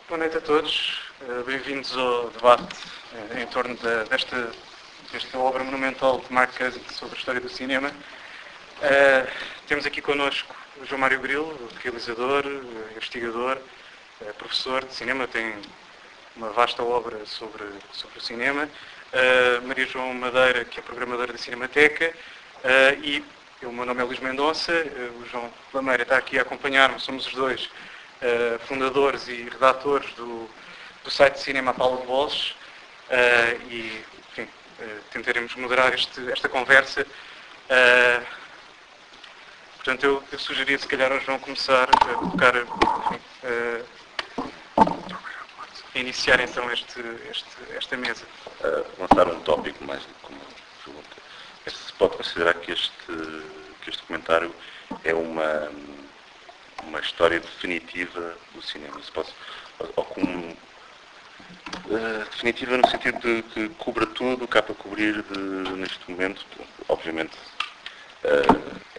Boa noite a todos. Bem-vindos ao debate em torno desta obra monumental de Mark Cousins sobre a história do cinema. Temos aqui connosco o João Mário Grilo, realizador, investigador, professor de cinema, tem uma vasta obra sobre o cinema. Maria João Madeira, que é programadora da Cinemateca, e o meu nome é Luís Mendonça, o João Lameira está aqui a acompanhar-me, somos os dois fundadores e redatores do site de cinema Paula de Bolsos, e enfim, tentaremos moderar esta conversa. Portanto, eu sugeria se calhar ao João começar a colocar, a iniciar então esta mesa. Lançar um tópico mais como pergunta. Se pode considerar que este documentário é uma história definitiva do cinema, ou como definitiva no sentido de que cubra tudo o que há para cobrir neste momento. Obviamente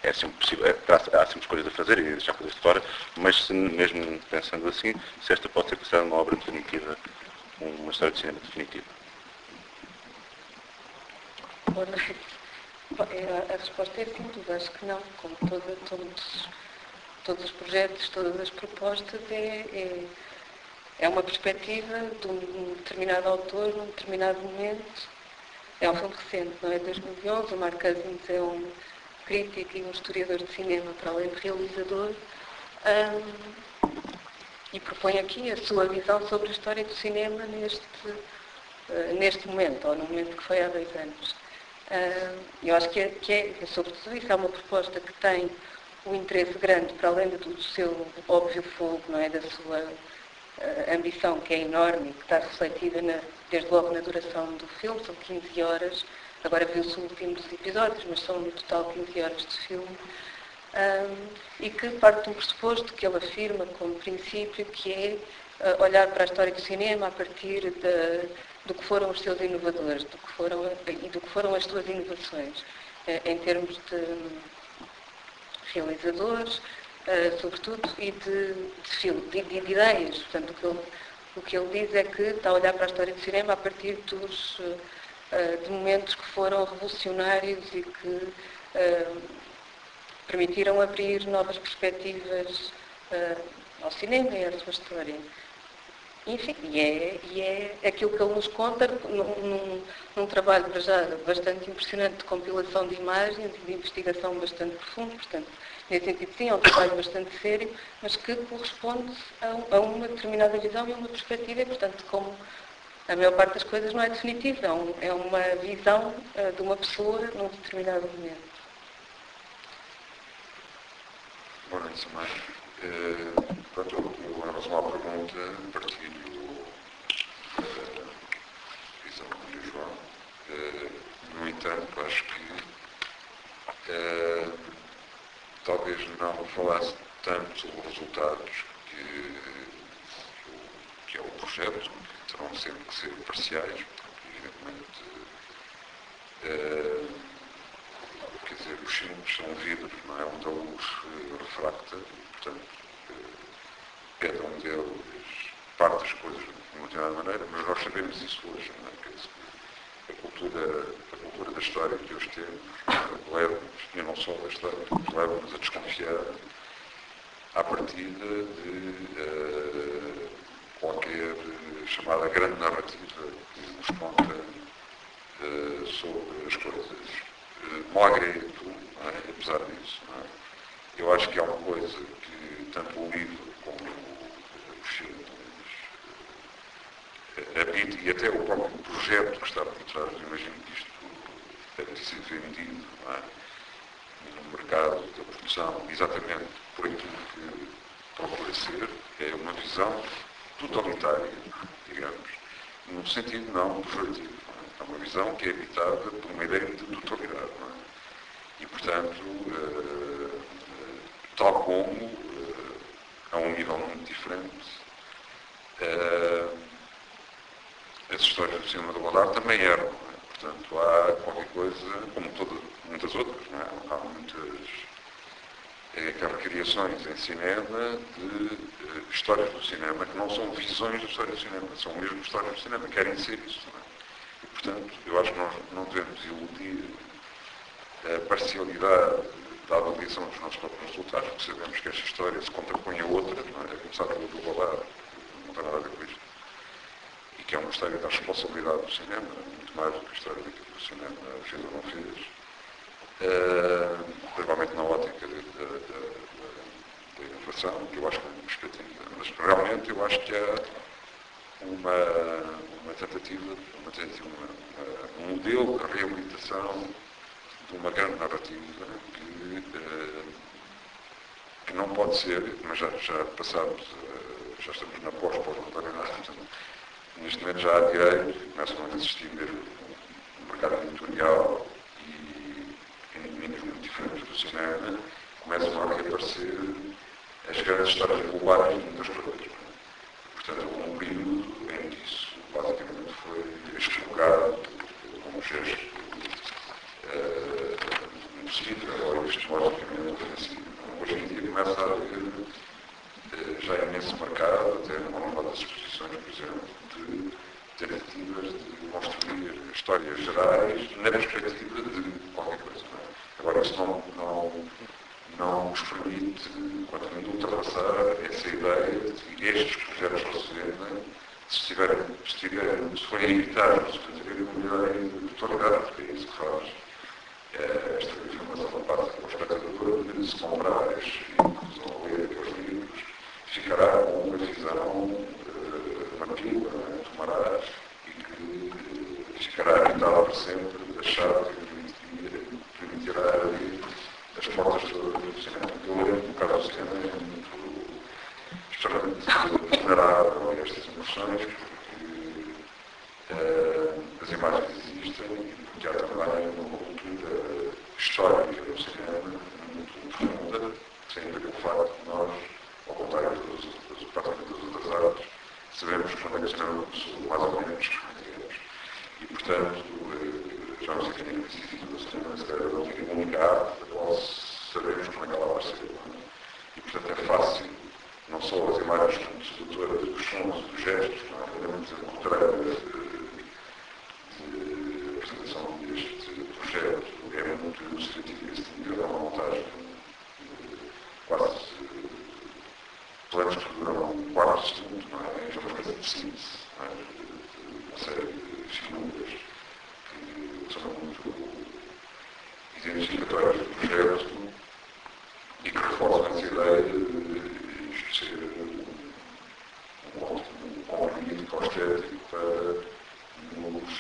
é sempre possível, há sempre coisas a fazer e deixar coisas de fora, mas mesmo pensando assim, se esta pode ser considerada uma obra definitiva, uma história de cinema definitiva. A resposta é simples, acho que não. Como todos os projetos, todas as propostas, é uma perspectiva de um determinado autor, num determinado momento. É um filme recente, não é? 2011, o Mark Cousins é um crítico e um historiador de cinema, para além de realizador, e propõe aqui a sua visão sobre a história do cinema neste momento, ou no momento que foi há 2 anos. Eu acho que sobretudo isso, é uma proposta que tem um interesse grande, para além do seu óbvio fogo, não é? Da sua ambição, que é enorme, que está refletida desde logo na duração do filme, são 15 horas, agora viu-se os últimos episódios, mas são no total 15 horas de filme, e que parte de um pressuposto que ele afirma como princípio, que é olhar para a história do cinema a partir do que foram os seus inovadores, do que foram as suas inovações, em termos de realizadores, sobretudo, e de ideias. Portanto, o que ele diz é que está a olhar para a história do cinema a partir de momentos que foram revolucionários e que permitiram abrir novas perspectivas ao cinema e à sua história. Enfim, e é aquilo que ele nos conta num trabalho já bastante impressionante de compilação de imagens e de investigação bastante profunda. Portanto, nesse sentido, sim, é um trabalho bastante sério, mas que corresponde a uma determinada visão e a uma perspectiva, e, portanto, como a maior parte das coisas não é definitiva, é uma visão de uma pessoa num determinado momento. Boa noite, Samara. Em relação à pergunta, partilho a visão do Maria João. No entanto, acho que talvez não falasse tanto sobre os resultados que é o projeto, que terão sempre que ser parciais, porque, evidentemente, quer dizer, os filmes são vidros, não é? Onde a luz refracta, e, portanto, cada um deles parte das coisas de uma determinada maneira, mas nós sabemos isso hoje, não é? Quer dizer, a cultura da história que hoje temos leva-nos, e não só da história, mas leva-nos a desconfiar à partida de qualquer chamada grande narrativa que nos conta sobre as coisas. Malgré tudo, não é? Apesar disso, não é? Eu acho que há uma coisa que tanto o livro como os filmes habita, e até o próprio projeto que está por trás, imagino que isto deve ter sido vendido, não é? No mercado da produção, exatamente por aquilo que procura ser, é uma visão totalitária, digamos, num sentido não pejorativo. É uma visão que é habitada por uma ideia de totalidade, não é? E, portanto, tal como, a um nível muito diferente, as histórias do cinema do Godard também eram, não é? Portanto, há qualquer coisa, como muitas outras, não é? Há muitas aquelas criações em cinema de histórias do cinema, que não são visões da história do cinema, são mesmo histórias do cinema, querem ser isso. Não é? E, portanto, eu acho que nós não devemos iludir a parcialidade da avaliação dos nossos próprios resultados, porque sabemos que esta história se contrapõe a outra, não é? A começar pela do Balado, não tem nada a ver com isto, e que é uma história da responsabilidade do cinema, muito mais do que a história daquilo que o cinema fez ou não fez, provavelmente na ótica da inovação, que eu acho que é uma perspectiva. Mas realmente eu acho que há uma tentativa, um modelo de reabilitação de uma grande narrativa que não pode ser, mas já passamos, já estamos na pós-pós-modernidade, neste momento já há direito, começam a existir mesmo um mercado editorial e domínios muito diferentes do cinema, começam a reaparecer as grandes histórias globais de muitas coisas. Portanto, houve um período em que isso basicamente foi expurgado como um gesto impossível ou epistemologicamente ofensivo. Hoje em dia começa a haver já imenso mercado, até numa nova das exposições, por exemplo, de tentativas de construir histórias gerais na perspectiva de qualquer coisa. Não é? Agora, isso não nos permite, quanto muito, ultrapassar essa ideia de que estes projetos ao cinema, se forem evitados, se tiverem uma ideia de totalidade, porque é isso que faz esta informação da parte do espectador, de se comprar estes livros ou ler aqueles livros, ficará com uma visão, uma pílula, tomará, e que ficará habitada para sempre, achar que permitirá abrir as portas do cinema. Eu lembro que no caso do cinema é muito extremamente vulnerável a estas emoções, porque as imagens existem e porque há também uma cultura histórica no cinema muito profunda, sem ver com o facto de nós, ao contrário praticamente das outras artes, sabemos quando é que o cinema começou, mais ou menos, digamos. E, portanto, já não sei quem é que disse do cinema, se calhar não tem um lugar da qual sabemos como é que ela vai ser. E, portanto, é fácil, não só as imagens sedutoras, os sons, os gestos, não é? Podemos encontrar de apresentação deste projeto é muito ilustrativo esse nível, é uma montagem quase planos que duram um quarto de segundo, não é? É uma coisa de síntese, não é? Uma série de figuras que são muito identificatórias do projeto e que reforçam essa ideia de isto ser um comprimido estético para nos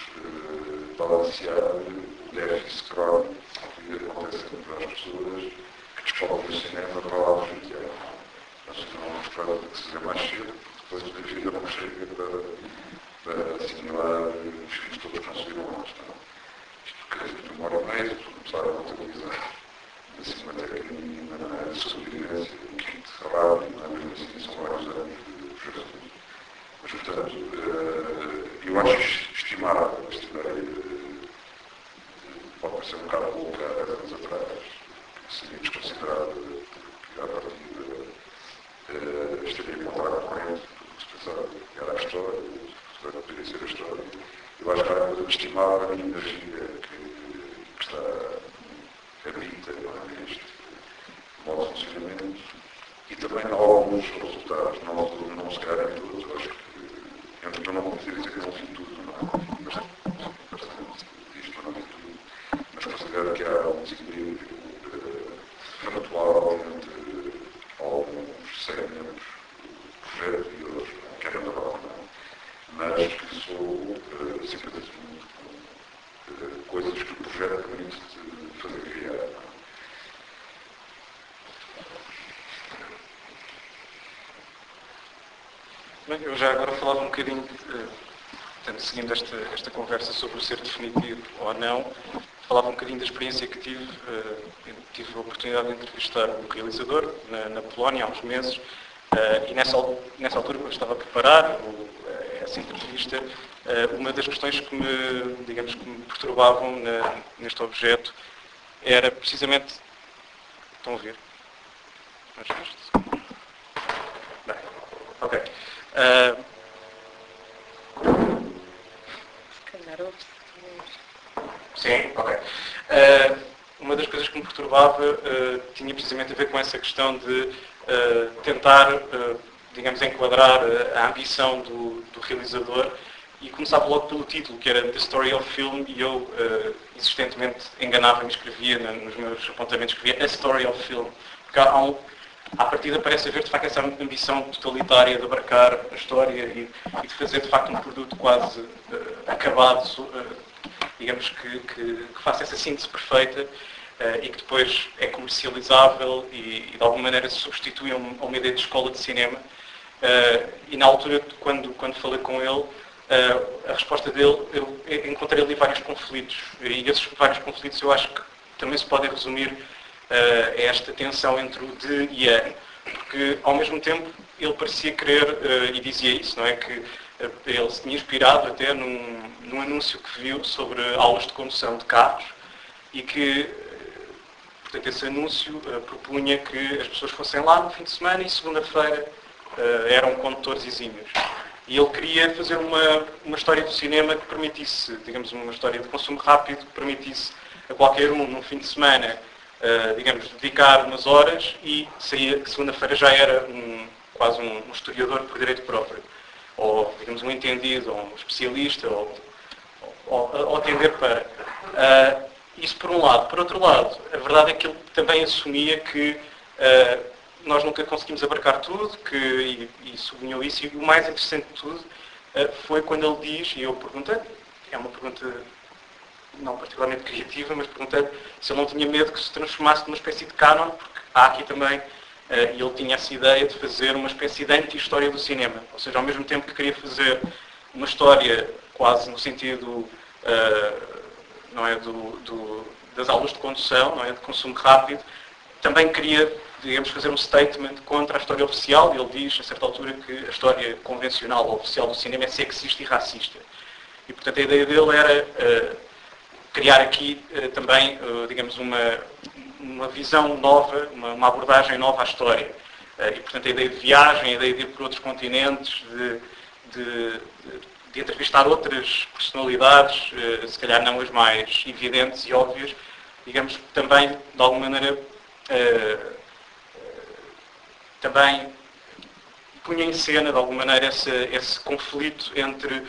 balancear o déficit crónico que acontece entre as pessoas que descobrem o cinema para lá do teatro. Nós não vamos para que se fazer mais cedo, porque depois a vida não chega para assimilar os filhos todos que não subiram antes. Isto quer dizer, demora mais, começar a contabilizar assim, uma técnica mínima de sobrevivência, um kit rápido, mesmo assim são vários anos de projeto. Mas, portanto, eu acho estimável esta ideia, pode parecer um bocado louca há 10 anos atrás, que seria desconsiderada, porque à partida estaria contra a corrente, porque se pensava que era a história, portanto poderia ser a história. Eu acho que há uma coisa de estimável a energia que está habita neste modo de funcionamento e também alguns resultados, não se calhar em todos, eu acho que eu não vou dizer que não vi tudo, não, mas isto não vi tudo, mas considero que há um desequilíbrio factual entre alguns segmentos do projeto e outros, que é natural, não, mas que sou simplesmente coisas que o projeto permite fazer criar. Bem, eu já agora falava um bocadinho, portanto, seguindo esta conversa sobre o ser definitivo ou não, falava um bocadinho da experiência que tive. Tive a oportunidade de entrevistar um realizador na Polónia há uns meses, e nessa altura, quando estava a preparar essa entrevista, uma das questões que me perturbavam neste objeto era precisamente... Estão a ver? Bem, ok. Se calhar ouve-se. Sim, ok. Uma das coisas que me perturbava tinha precisamente a ver com essa questão de tentar, digamos, enquadrar a ambição do realizador, e começava logo pelo título, que era The Story of Film, e eu insistentemente enganava-me, escrevia nos meus apontamentos, escrevia A Story of Film, porque à partida parece haver de facto essa ambição totalitária de abarcar a história e de fazer de facto um produto quase acabado, digamos que faça essa síntese perfeita e que depois é comercializável e de alguma maneira se substitui a uma ideia de escola de cinema. E na altura, quando falei com ele, a resposta dele, eu encontrei ali vários conflitos, e esses vários conflitos eu acho que também se podem resumir a esta tensão entre o de e a, porque ao mesmo tempo ele parecia querer, e dizia isso, não é, que ele se tinha inspirado até num anúncio que viu sobre aulas de condução de carros e que, portanto, esse anúncio propunha que as pessoas fossem lá no fim de semana e segunda-feira eram condutores exímios. E ele queria fazer uma história do cinema que permitisse, digamos, uma história de consumo rápido, que permitisse a qualquer um, num fim de semana, digamos, dedicar umas horas e saía, que segunda-feira já era quase um historiador por direito próprio. Ou, digamos, um entendido, ou um especialista, ou atender para. Isso por um lado. Por outro lado, a verdade é que ele também assumia que nós nunca conseguimos abarcar tudo, e sublinhou isso, e o mais interessante de tudo foi quando ele diz, e eu perguntei, é uma pergunta não particularmente criativa, mas perguntei se ele não tinha medo que se transformasse numa espécie de canon, porque há aqui também, e ele tinha essa ideia de fazer uma espécie de anti-história do cinema, ou seja, ao mesmo tempo que queria fazer uma história quase no sentido, não é, das aulas de condução, não é, de consumo rápido, também queria, digamos, fazer um statement contra a história oficial, e ele diz, a certa altura, que a história convencional ou oficial do cinema é sexista e racista. E, portanto, a ideia dele era criar aqui também, digamos, uma visão nova, uma abordagem nova à história. E, portanto, a ideia de viagem, a ideia de ir por outros continentes, de entrevistar outras personalidades, se calhar não as mais evidentes e óbvias, digamos, também, de alguma maneira, também punha em cena, de alguma maneira, esse conflito entre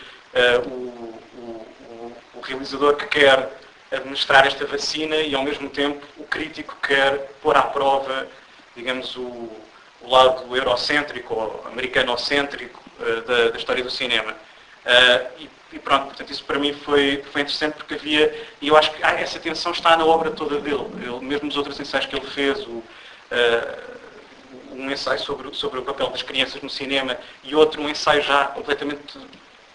o realizador que quer administrar esta vacina e, ao mesmo tempo, o crítico que quer pôr à prova, digamos, o lado eurocêntrico ou americanocêntrico da história do cinema. E pronto, portanto, isso para mim foi interessante porque havia, e eu acho que essa tensão está na obra toda dele. Mesmo nos outros ensaios que ele fez, um ensaio sobre o papel das crianças no cinema e outro, um ensaio já completamente,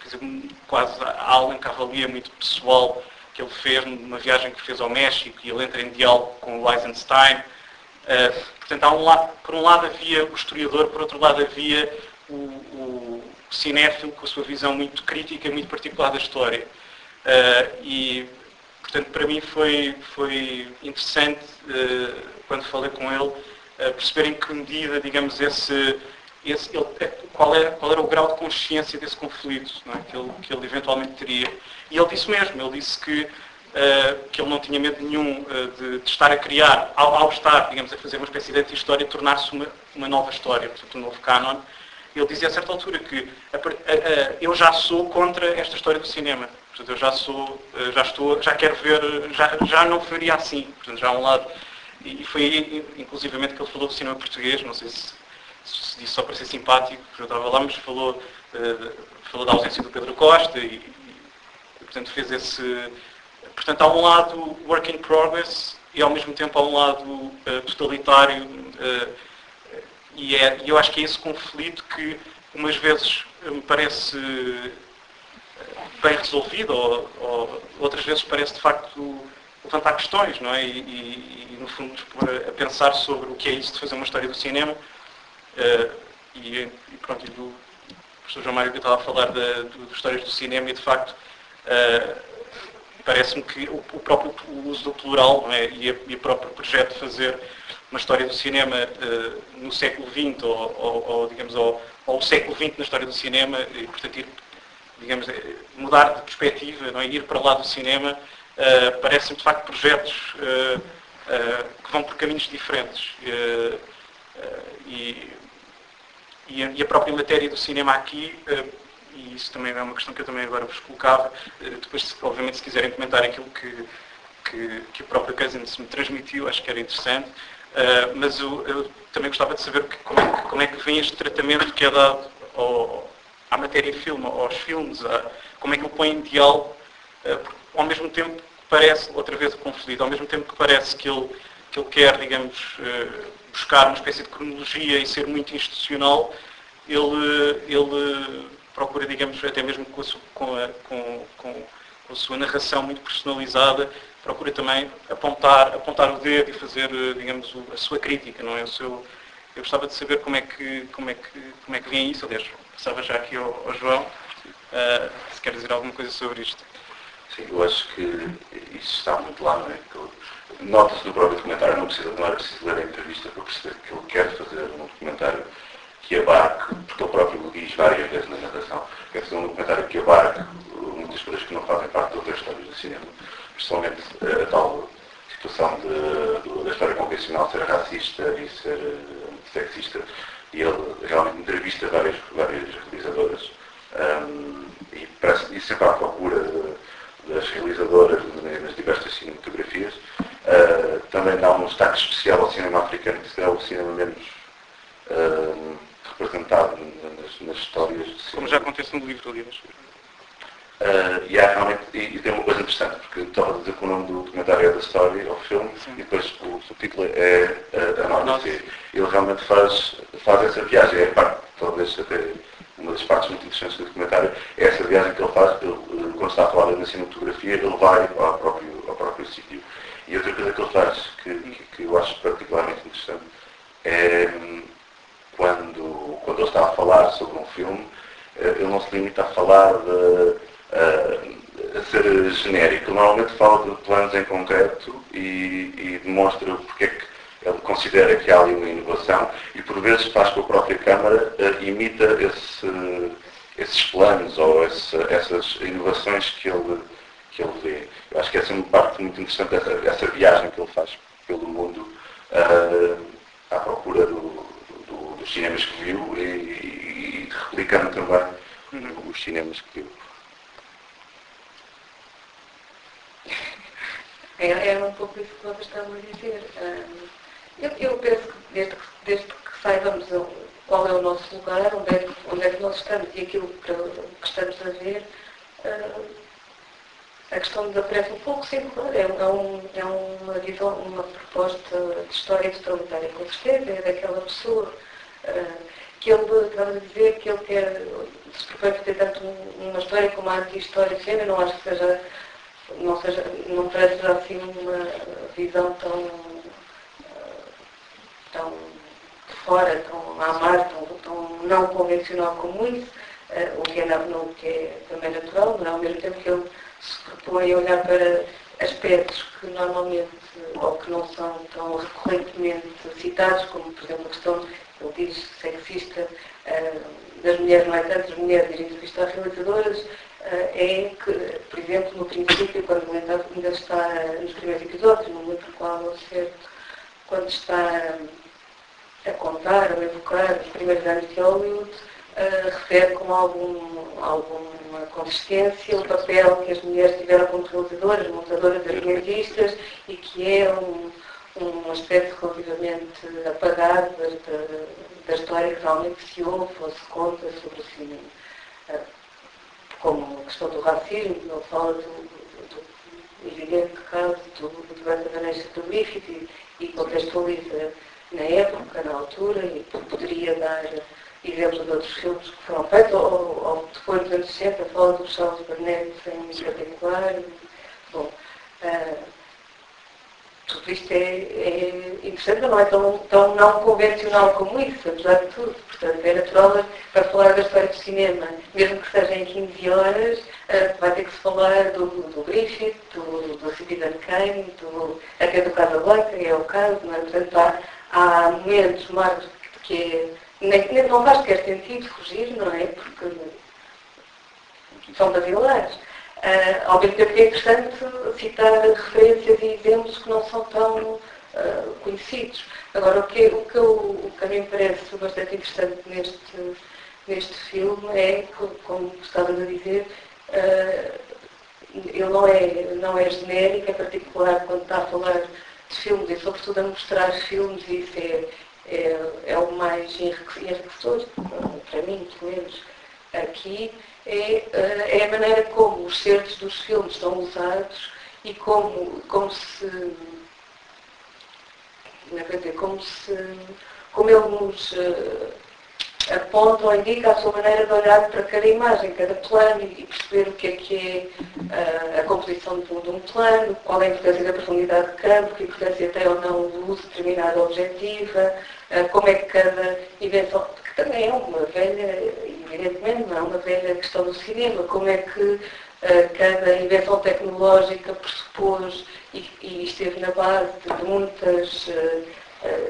quer dizer, quase a Alan Cavalier, muito pessoal, que ele fez numa viagem que fez ao México, e ele entra em diálogo com o Eisenstein. Portanto, por um lado havia o historiador, por outro lado havia o cinéfilo com a sua visão muito crítica, muito particular da história. E, portanto, para mim foi interessante, quando falei com ele, perceber em que medida, digamos, qual era o grau de consciência desse conflito, não é? que ele eventualmente teria. E ele disse mesmo, ele disse que ele não tinha medo nenhum de estar a criar, ao estar, digamos, a fazer uma espécie de anti-história, tornar-se uma nova história, portanto, um novo canon. Ele dizia a certa altura que eu já sou contra esta história do cinema. Portanto, eu já quero ver, já não faria assim. Portanto, já há um lado. E foi aí, inclusivamente, que ele falou do cinema português. Não sei se disse só para ser simpático, porque eu estava lá, mas falou da ausência do Pedro Costa e portanto, fez esse... Portanto, há um lado work in progress e, ao mesmo tempo, há um lado totalitário. E eu acho que é esse conflito que, umas vezes, me parece bem resolvido, ou outras vezes parece, de facto, levantar questões, não é? E no fundo, a pensar sobre o que é isso de fazer uma história do cinema. E pronto, o professor João Mário que estava a falar de histórias do cinema e, de facto, parece-me que o próprio uso do plural, não é? E o próprio projeto de fazer uma história do cinema no século XX ou digamos, ou o século XX na história do cinema e, portanto, ir, digamos, mudar de perspectiva, não é? Ir para lá do cinema, parecem de facto projetos que vão por caminhos diferentes. E a própria matéria do cinema aqui, e isso também é uma questão que eu também agora vos colocava, depois, obviamente, se quiserem comentar aquilo que o próprio Cousins me transmitiu, acho que era interessante, mas eu também gostava de saber como é que vem este tratamento que é dado à matéria-filme, aos filmes, como é que ele põe em diálogo, ao mesmo tempo que parece, outra vez o conflito, ao mesmo tempo que parece que ele quer, digamos, buscar uma espécie de cronologia e ser muito institucional, ele procura, digamos, até mesmo com a sua narração muito personalizada, procura também apontar o dedo e fazer, digamos, a sua crítica, não é? Eu gostava de saber como é que vem isso. Aliás, passava já aqui ao João, se quer dizer alguma coisa sobre isto. Sim, eu acho que isso está muito lá, não é? Nota-se no próprio documentário, não era preciso ler a entrevista para perceber que ele quer fazer um documentário que abarque, porque ele próprio o diz várias vezes na narração, quer fazer um documentário que abarque muitas coisas que não fazem parte de outras histórias do cinema. Principalmente a tal situação da história convencional ser racista e ser sexista. E ele realmente entrevista várias realizadoras e sempre à procura das realizadoras nas diversas cinematografias. Também dá um destaque especial ao cinema africano, que será o cinema menos representado nas histórias de cinema. Como já acontece no livro, aliás. E tem uma coisa interessante, porque estava a dizer que o nome do documentário é da Story, ao filme, sim, e depois o subtítulo é a Odyssey. Ele realmente faz essa viagem, é a parte, talvez até uma das partes muito interessantes do documentário, é essa viagem que ele faz, quando está a falar na cinematografia, ele vai ao próprio sítio. E outra coisa que ele faz, que eu acho particularmente interessante, é quando ele está a falar sobre um filme, ele não se limita a falar a ser genérico. Ele normalmente fala de planos em concreto e demonstra porque é que ele considera que há ali uma inovação e por vezes faz com a própria câmara, imita esses planos ou essas inovações que ele vê. Eu acho que essa é uma parte muito interessante, essa viagem que ele faz pelo mundo à procura dos cinemas que viu e replicando também os cinemas que viu. É um pouco isso que vocês estavam a dizer. Eu penso que desde que saibamos qual é o nosso lugar, onde é que nós estamos e aquilo que estamos a ver, a questão desaparece um pouco, sim, claro. É uma visão, uma proposta de história totalitária, com certeza, é daquela pessoa que ele estava a dizer que ele quer se propõe fazer tanto uma história como a anti-história do cinema. Não acho que não parece assim uma visão tão de fora, tão à mar, tão não convencional como isso, o que é também natural, mas ao mesmo tempo que ele se propõe a olhar para aspectos que normalmente, ou que não são tão recorrentemente citados, como por exemplo a questão, ele diz, sexista das mulheres, não é tanto das mulheres irem entrevistar realizadoras, é que, por exemplo, no princípio, quando ainda está nos primeiros episódios, não lembro qual é o certo, quando está a contar ou evocar os primeiros anos de Hollywood, refere com alguma consistência o papel que as mulheres tiveram como realizadoras, montadoras, argumentistas, e que é um aspecto relativamente apagado da história que realmente se ouve ou se conta sobre o cinema. Como a questão do racismo, ele fala do evidente caso do Debate da Vanessa do Griffith e contextualiza na época, na altura, e poderia dar exemplos de outros filmes que foram feitos, ou depois dos anos 60, fala do Charles Burnett em particular. Bom, tudo isto é interessante, não é tão não convencional como isso, apesar de tudo. Portanto, é natural para falar da história do cinema, mesmo que seja em 15 horas, vai ter que se falar do Griffith, do Citizen Kane, até do Casablanca, é o caso, não é? Portanto, há momentos, Marcos, que não faz qualquer sentido fugir, não é? Porque são basilares. Ao mesmo tempo que é interessante citar referências e exemplos que não são tão conhecidos. Agora, o que a mim parece bastante interessante neste filme é, como estavas a dizer, ele não é genérico, em particular quando está a falar de filmes e sobretudo a mostrar filmes, e isso é o mais enriquecedor, para mim, pelo menos aqui, é a maneira como os certos dos filmes são usados e como ele nos aponta ou indica a sua maneira de olhar para cada imagem, cada plano e perceber o que é a composição de um plano, qual é a importância da profundidade de campo, que importância tem ou não o uso de determinada objetiva, como é que cada invenção, que também é uma velha, evidentemente não é uma velha questão do cinema, como é que cada invenção tecnológica pressupôs e esteve na base de muitas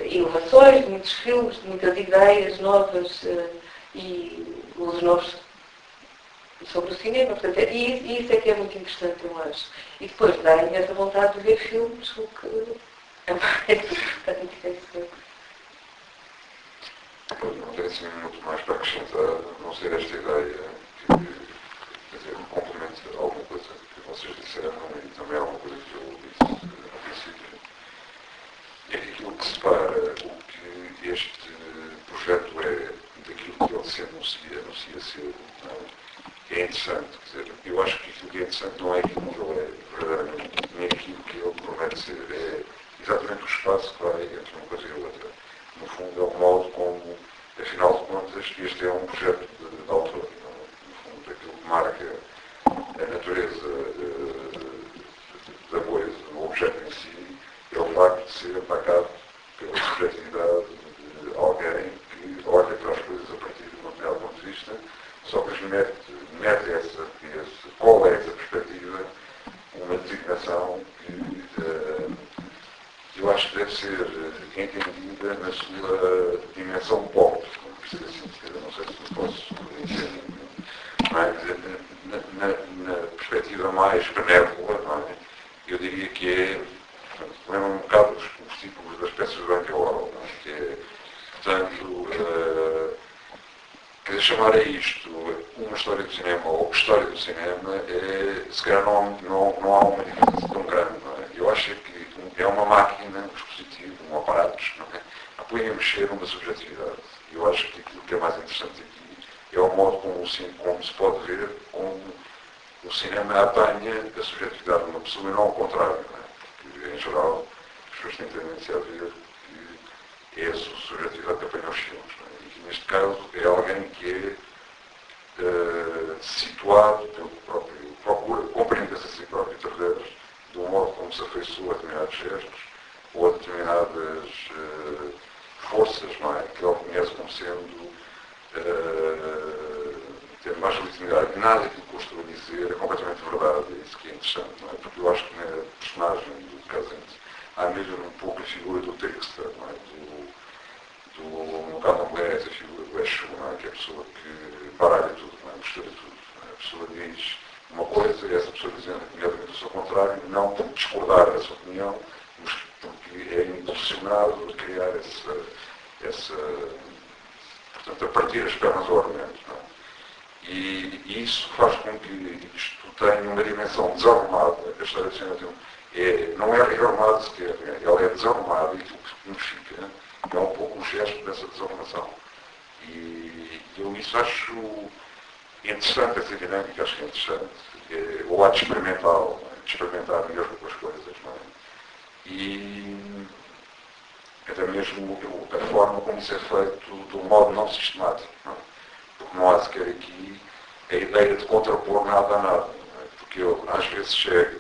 inovações, de muitos filmes, de muitas ideias novas e os novos sobre o cinema. Portanto, e isso é que é muito interessante, eu acho. E depois dá essa vontade de ver filmes, o que é mais importante. Não tenho assim muito mais para acrescentar, a não ser esta ideia que, quer dizer, me complementa alguma coisa que vocês disseram e também alguma coisa que eu disse no princípio. É que aquilo que separa o que este projeto é daquilo que ele se anuncia ser, é interessante. Quer dizer, eu acho que aquilo que é interessante não é aquilo que ele é verdadeiramente, nem aquilo que ele promete ser. É exatamente o espaço que vai entre uma coisa e a outra. No fundo, é o modo como, afinal de contas, este é um projeto de autor. No fundo, aquilo que marca a natureza da coisa, o objeto em si, é o facto de ser atacado pela subjetividade de alguém que olha para as coisas a partir de um determinado ponto de vista, só que mete qual é essa perspectiva, uma designação que eu acho que deve ser entendida na sua dimensão pop, como precisa assim dizer, não sei se posso dizer, mas na perspectiva mais benévola, não é? Eu diria que lembra um bocado os títulos das peças de Branca Oral, que é, portanto, quer chamar a isto uma história do cinema ou história do cinema, se calhar não há uma diferença tão grande, não é? Eu acho que é uma máquina, um dispositivo, um aparato, não é? Que põe a mexer numa subjetividade. Eu acho que aquilo que é mais interessante aqui é o modo como se pode ver como o cinema apanha a subjetividade de uma pessoa e não ao contrário, não é? Porque, em geral, as pessoas têm tendência a ver que é a subjetividade que apanha os filmes, não é? E que, neste caso, é alguém que é situado pelo próprio, compreende-se a si próprio através do modo como se afeiçoa a determinados gestos ou a determinadas forças, não é? Que ele conhece como sendo ter mais legitimidade. Nada que eu estou a dizer é completamente verdade, é isso que é interessante, não é? Porque eu acho que na personagem do Casante há mesmo um pouco a figura do Trickster, não é? No caso da mulher, essa figura do Exu, não é? Que é a pessoa que baralha tudo, não é? Mistura tudo, não é? A pessoa diz uma coisa e essa pessoa dizendo imediatamente o seu contrário, não por discordar da sua opinião, mas porque é impulsionado a criar portanto, a partir das pernas ao argumento. Não é? E isso faz com que isto tenha uma dimensão desarrumada. A história do cinema não é rearrumada sequer, ela é desarrumada e aquilo que significa é um pouco o gesto dessa desarrumação. E eu isso acho interessante, essa dinâmica, acho que é interessante. O lado experimental, de experimentar mesmo com as coisas. Não é? E até mesmo a forma como isso é feito de um modo não sistemático. Não é? Porque não há sequer aqui a ideia de contrapor nada a nada. Não é? Porque eu, às vezes, chego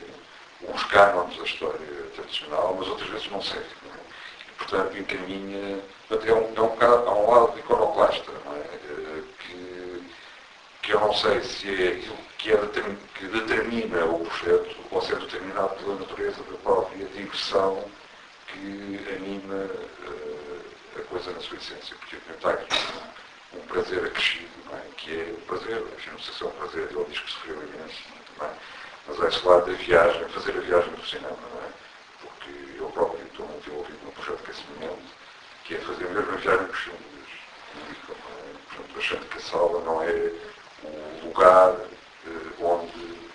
uns cânones da história tradicional, mas outras vezes não segue. Não é? E, portanto, encaminha. Há um lado iconoclasta, não é? Que eu não sei se é aquilo que determina o projeto ou se é determinado pela natureza da própria digressão que que anima a coisa na sua essência, porque está aqui um prazer acrescido, não é? Que é o prazer, enfim, não sei se é um prazer, ele diz que sofreu imenso, não é? Mas é esse lado da viagem, fazer a viagem do cinema, não é? Porque eu próprio estou muito envolvido num projeto que é semelhante, que é fazer mesmo a viagem dos filmes. Portanto, achando que a sala não é o lugar onde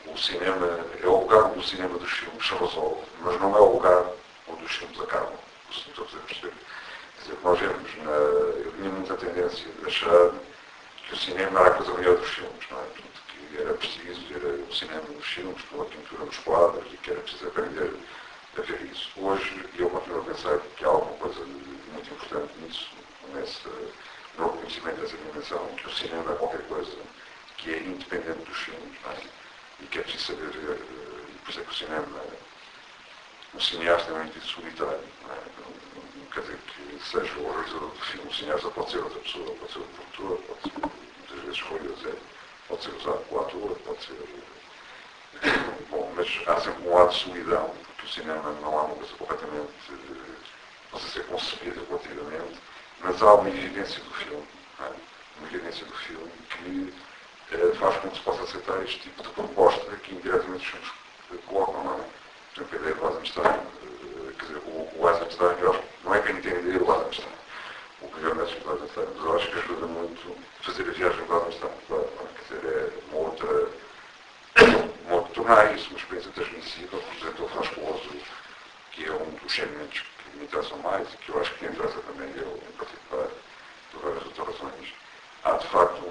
o cinema, é o lugar onde o cinema dos filmes se resolve, mas não é o lugar onde os filmes acabam. Estou a perceber. Quer dizer, nós vemos, eu tinha muita tendência de achar que o cinema era a coisa melhor dos filmes, não é? Portanto, que era preciso ver o cinema nos filmes, pela pintura nos quadros, e que era preciso aprender a ver isso. Hoje, eu continuo a pensar que há alguma coisa muito importante nisso, no reconhecimento dessa dimensão, que o cinema é qualquer coisa que é independente dos filmes, não é? E que é preciso saber ver, e por isso é que o cinema, o cineasta é muito solitário, não é? Não quer dizer que seja o realizador do filme, o cineasta pode ser outra pessoa, pode ser o produtor, pode ser, muitas vezes escolhe o Zé, pode ser usado o ator, pode ser... Bom, mas há sempre um lado de solidão, porque o cinema não há uma coisa completamente, possa ser concebida relativamente, mas há uma evidência do filme, não é? Uma evidência do filme que faz com que se possa aceitar este tipo de proposta que indiretamente os filmes colocam, não é? Por exemplo, a ideia do Eisenstein, quer dizer, o Eisenstein, eu acho que não é para entender o Eisenstein, o que eu acho do Eisenstein, mas eu acho que ajuda muito a fazer a viagem do Eisenstein, claro, não é? Quer dizer, é uma outra tornar isso uma experiência transmissível. Por exemplo, o Fascoso, que é um dos segmentos que me interessam mais e que eu acho que me interessa também eu, em particular, por várias outras razões. Há, de facto,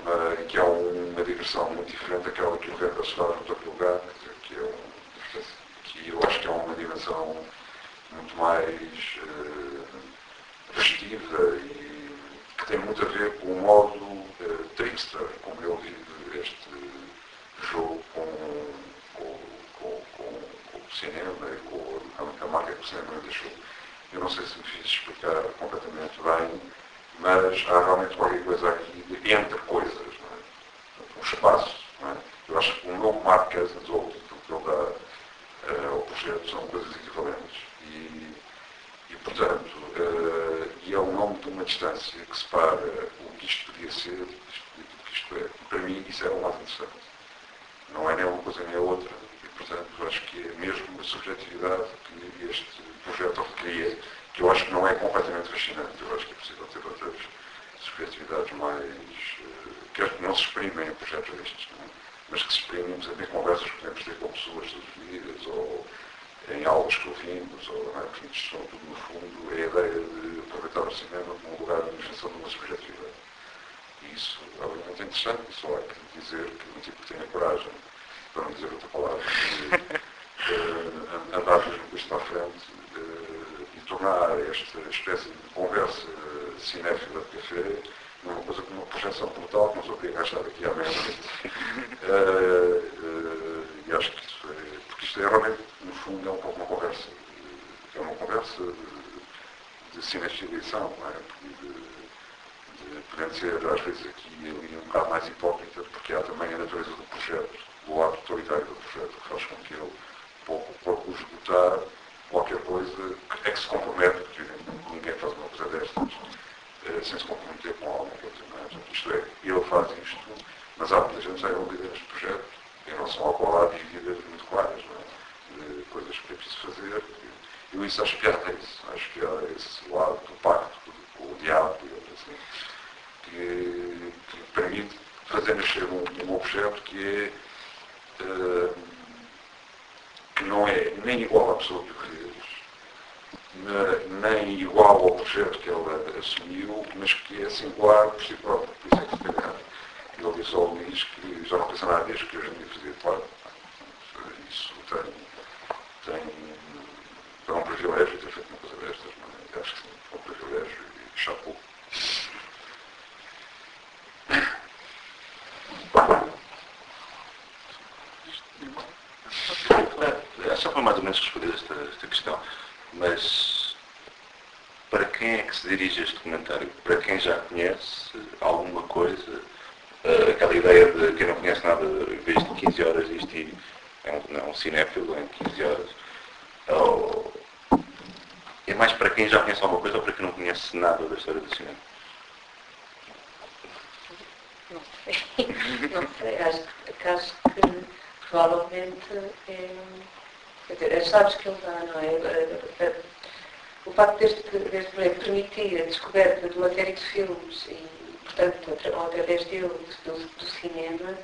que há uma digressão muito diferente daquela que o Verbo está no outro lugar, que eu acho que é uma dimensão muito mais festiva e que tem muito a ver com o modo trickster, como ele vive este jogo com o cinema e com a marca que o cinema deixou. Eu não sei se me fiz explicar completamente bem, mas há realmente qualquer coisa aqui entre coisas, não é? Um espaço, não é? Eu acho que o novo Mark Cousins ou o título que ele dá ao projeto são coisas equivalentes e portanto, e é o nome de uma distância que separa o que isto podia ser do que isto é. Para mim, isso é o mais interessante. Não é nem uma coisa nem a outra. E, portanto, eu acho que é mesmo a subjetividade que este projeto cria, que eu acho que não é completamente fascinante. Eu acho que é possível ter outras subjetividades mais... que não se exprimem em projetos destes, não é? Mas que se exprimem, por exemplo, em conversas que podemos ter com pessoas todos os dias, ou em aulas que ouvimos, ou, não é? Portanto, isto são tudo, no fundo, é a ideia de aproveitar o cinema como um lugar de manifestação de uma subjetividade. E isso é muito interessante, só há que dizer que um tipo que tenha coragem, para não dizer outra palavra, de andar mesmo com isto para a frente e tornar esta espécie de conversa cinéfila de café numa coisa com uma projeção brutal que não sou queria gastar aqui à meia-noite. E acho que isso é, porque isto é realmente, no fundo, é um pouco uma conversa, é uma conversa de cinefilização, não é? Podendo ser, às vezes, aqui ali um bocado mais hipócrita, porque há também a natureza do projeto, do lado autoritário do projeto, que faz com que ele pouco esgotar qualquer coisa é que se compromete, porque ninguém faz uma coisa destas sem se comprometer com alguma coisa. Não é? Isto é, ele faz isto, mas há muita gente já envolvida neste projeto, em relação ao qual há dívidas muito claras, não é? De coisas que é preciso fazer. Eu isso acho que há isso, acho que há esse lado do pacto com o diabo, assim, que permite fazer nascer um objeto que não é nem igual à pessoa que o fez, nem igual ao projeto que ela assumiu, mas que é singular por si próprio. Por isso é que, se calhar, ele disse ao Luís que já não pensa nada desde que hoje em dia fazia parte. Isso é um privilégio ter feito uma coisa destas, não é? Acho que sim, é um privilégio e chapou. Só para mais ou menos responder esta questão, mas para quem é que se dirige este comentário? Para quem já conhece alguma coisa, aquela ideia de quem não conhece nada, em vez de 15 horas disto é um cinéfilo em 15 horas, É mais para quem já conhece alguma coisa ou para quem não conhece nada da história do cinema? Não sei. Não sei. Acho que provavelmente quer dizer, as chaves que ele dá, não é? O facto deste permitir a descoberta de uma série de filmes e, portanto, através dele, do cinema,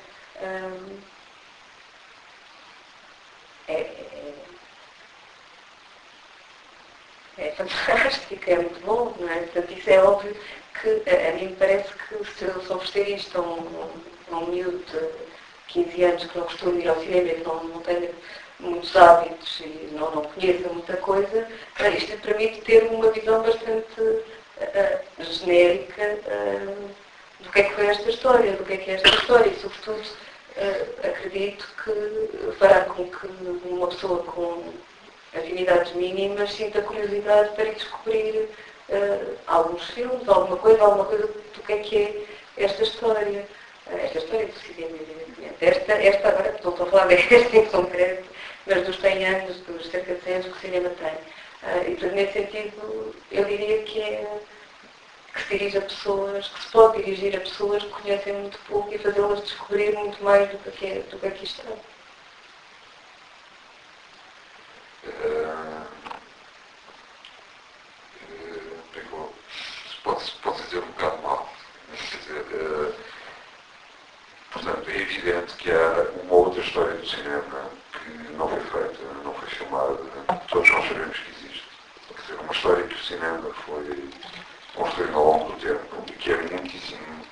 é fantástico, é muito bom, não é? Portanto, isso é óbvio que a mim parece que se eu oferecer isto a um miúdo de 15 anos que não costuma ir ao cinema e que não tenha muitos hábitos e não conheça muita coisa, isto lhe permite ter uma visão bastante genérica do que é que foi esta história, do que é esta história e, sobretudo, acredito que fará com que uma pessoa com afinidades mínimas sinta curiosidade para ir descobrir alguns filmes, alguma coisa do que é esta história. Esta história do cinema, evidentemente. Esta agora, não estou a falar desta em concreto, mas dos 100 anos, dos cerca de 100 anos que o cinema tem. E, portanto, nesse sentido, eu diria que se dirige a pessoas, que se pode dirigir a pessoas que conhecem muito pouco e fazê-las descobrir muito mais do que aqui está. Pode dizer um bocado mal. Quer dizer, portanto, é evidente que há uma outra história do cinema que não foi feita, não foi filmada, todos nós sabemos que existe. Quer dizer, uma história que o cinema foi construindo ao longo do tempo e que é muitíssimo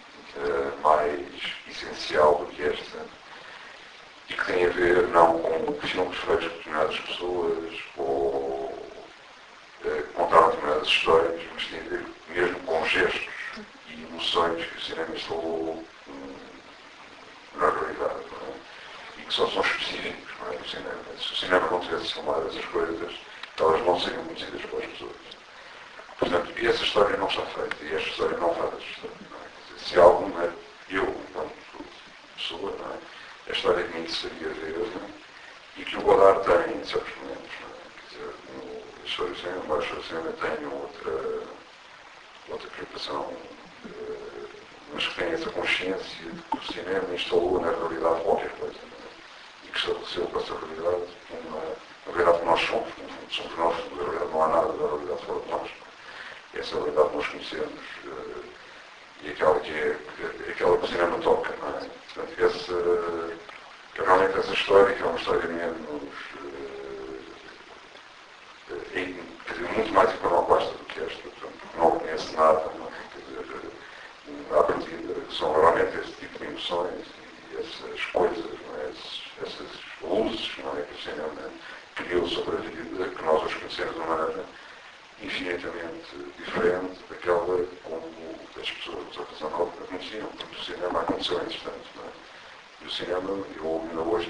mais essencial do que esta e que tem a ver não com filmes feitos por determinadas pessoas ou contar determinadas histórias, mas tem a ver mesmo com gestos e emoções que o cinema instalou na realidade, não é? E que só são específicos, não é, do cinema. Se o cinema não tivesse filmado essas coisas, elas não seriam conhecidas pelas pessoas. Portanto, essa história não está feita e esta história não faz essa história, não é? Quer dizer, se alguma, eu, enquanto pessoa, não é? A história que me interessaria ver, não é? E que o Godard tem em certos momentos, não é? Quer dizer, a história do cinema, embora a história do cinema tenha outra preocupação, mas que tem essa consciência de que o cinema instalou na realidade qualquer coisa, não é? E que estabeleceu para essa realidade uma realidade que nós somos, no fundo somos nós, na realidade não há nada da realidade fora de nós, não é? Essa realidade que nós conhecemos e aquela que o cinema toca, não é? Portanto, realmente essa história, que é uma história menos quer dizer, muito mais iconoclasta do que esta, portanto, não conhece nada, não é? Quer dizer, à partida, são realmente esse tipo de emoções e essas coisas, não é? Essas luzes, não é? Que o cinema criou sobre a vida, que nós os conhecemos de uma maneira infinitamente diferente daquela como as pessoas do século XIX a conheciam, porque o cinema aconteceu entretanto, não é? E o cinema, eu ainda hoje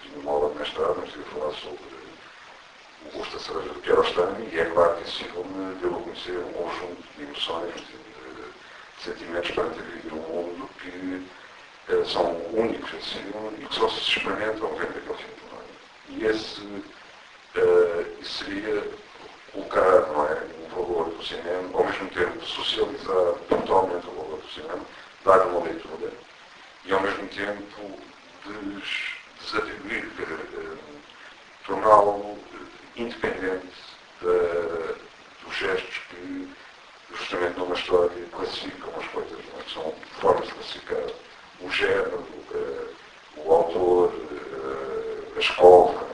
tive uma aula de mestrado, mas estive a falar sobre o gosto da cereja do Kiarostami, e é claro que esse filme deu a conhecer um conjunto de emoções, de sentimentos perante a viver um mundo que são únicos assim, e que só se experimentam vendo aquele filme. Não é? E isso seria colocar, não é, o valor do cinema, ao mesmo tempo socializar totalmente o valor do cinema, dar uma leitura e ao mesmo tempo desatribuir, torná-lo independente dos gestos que justamente numa história classificam as coisas, não é? Que são formas de classificar o género, o autor, a escola,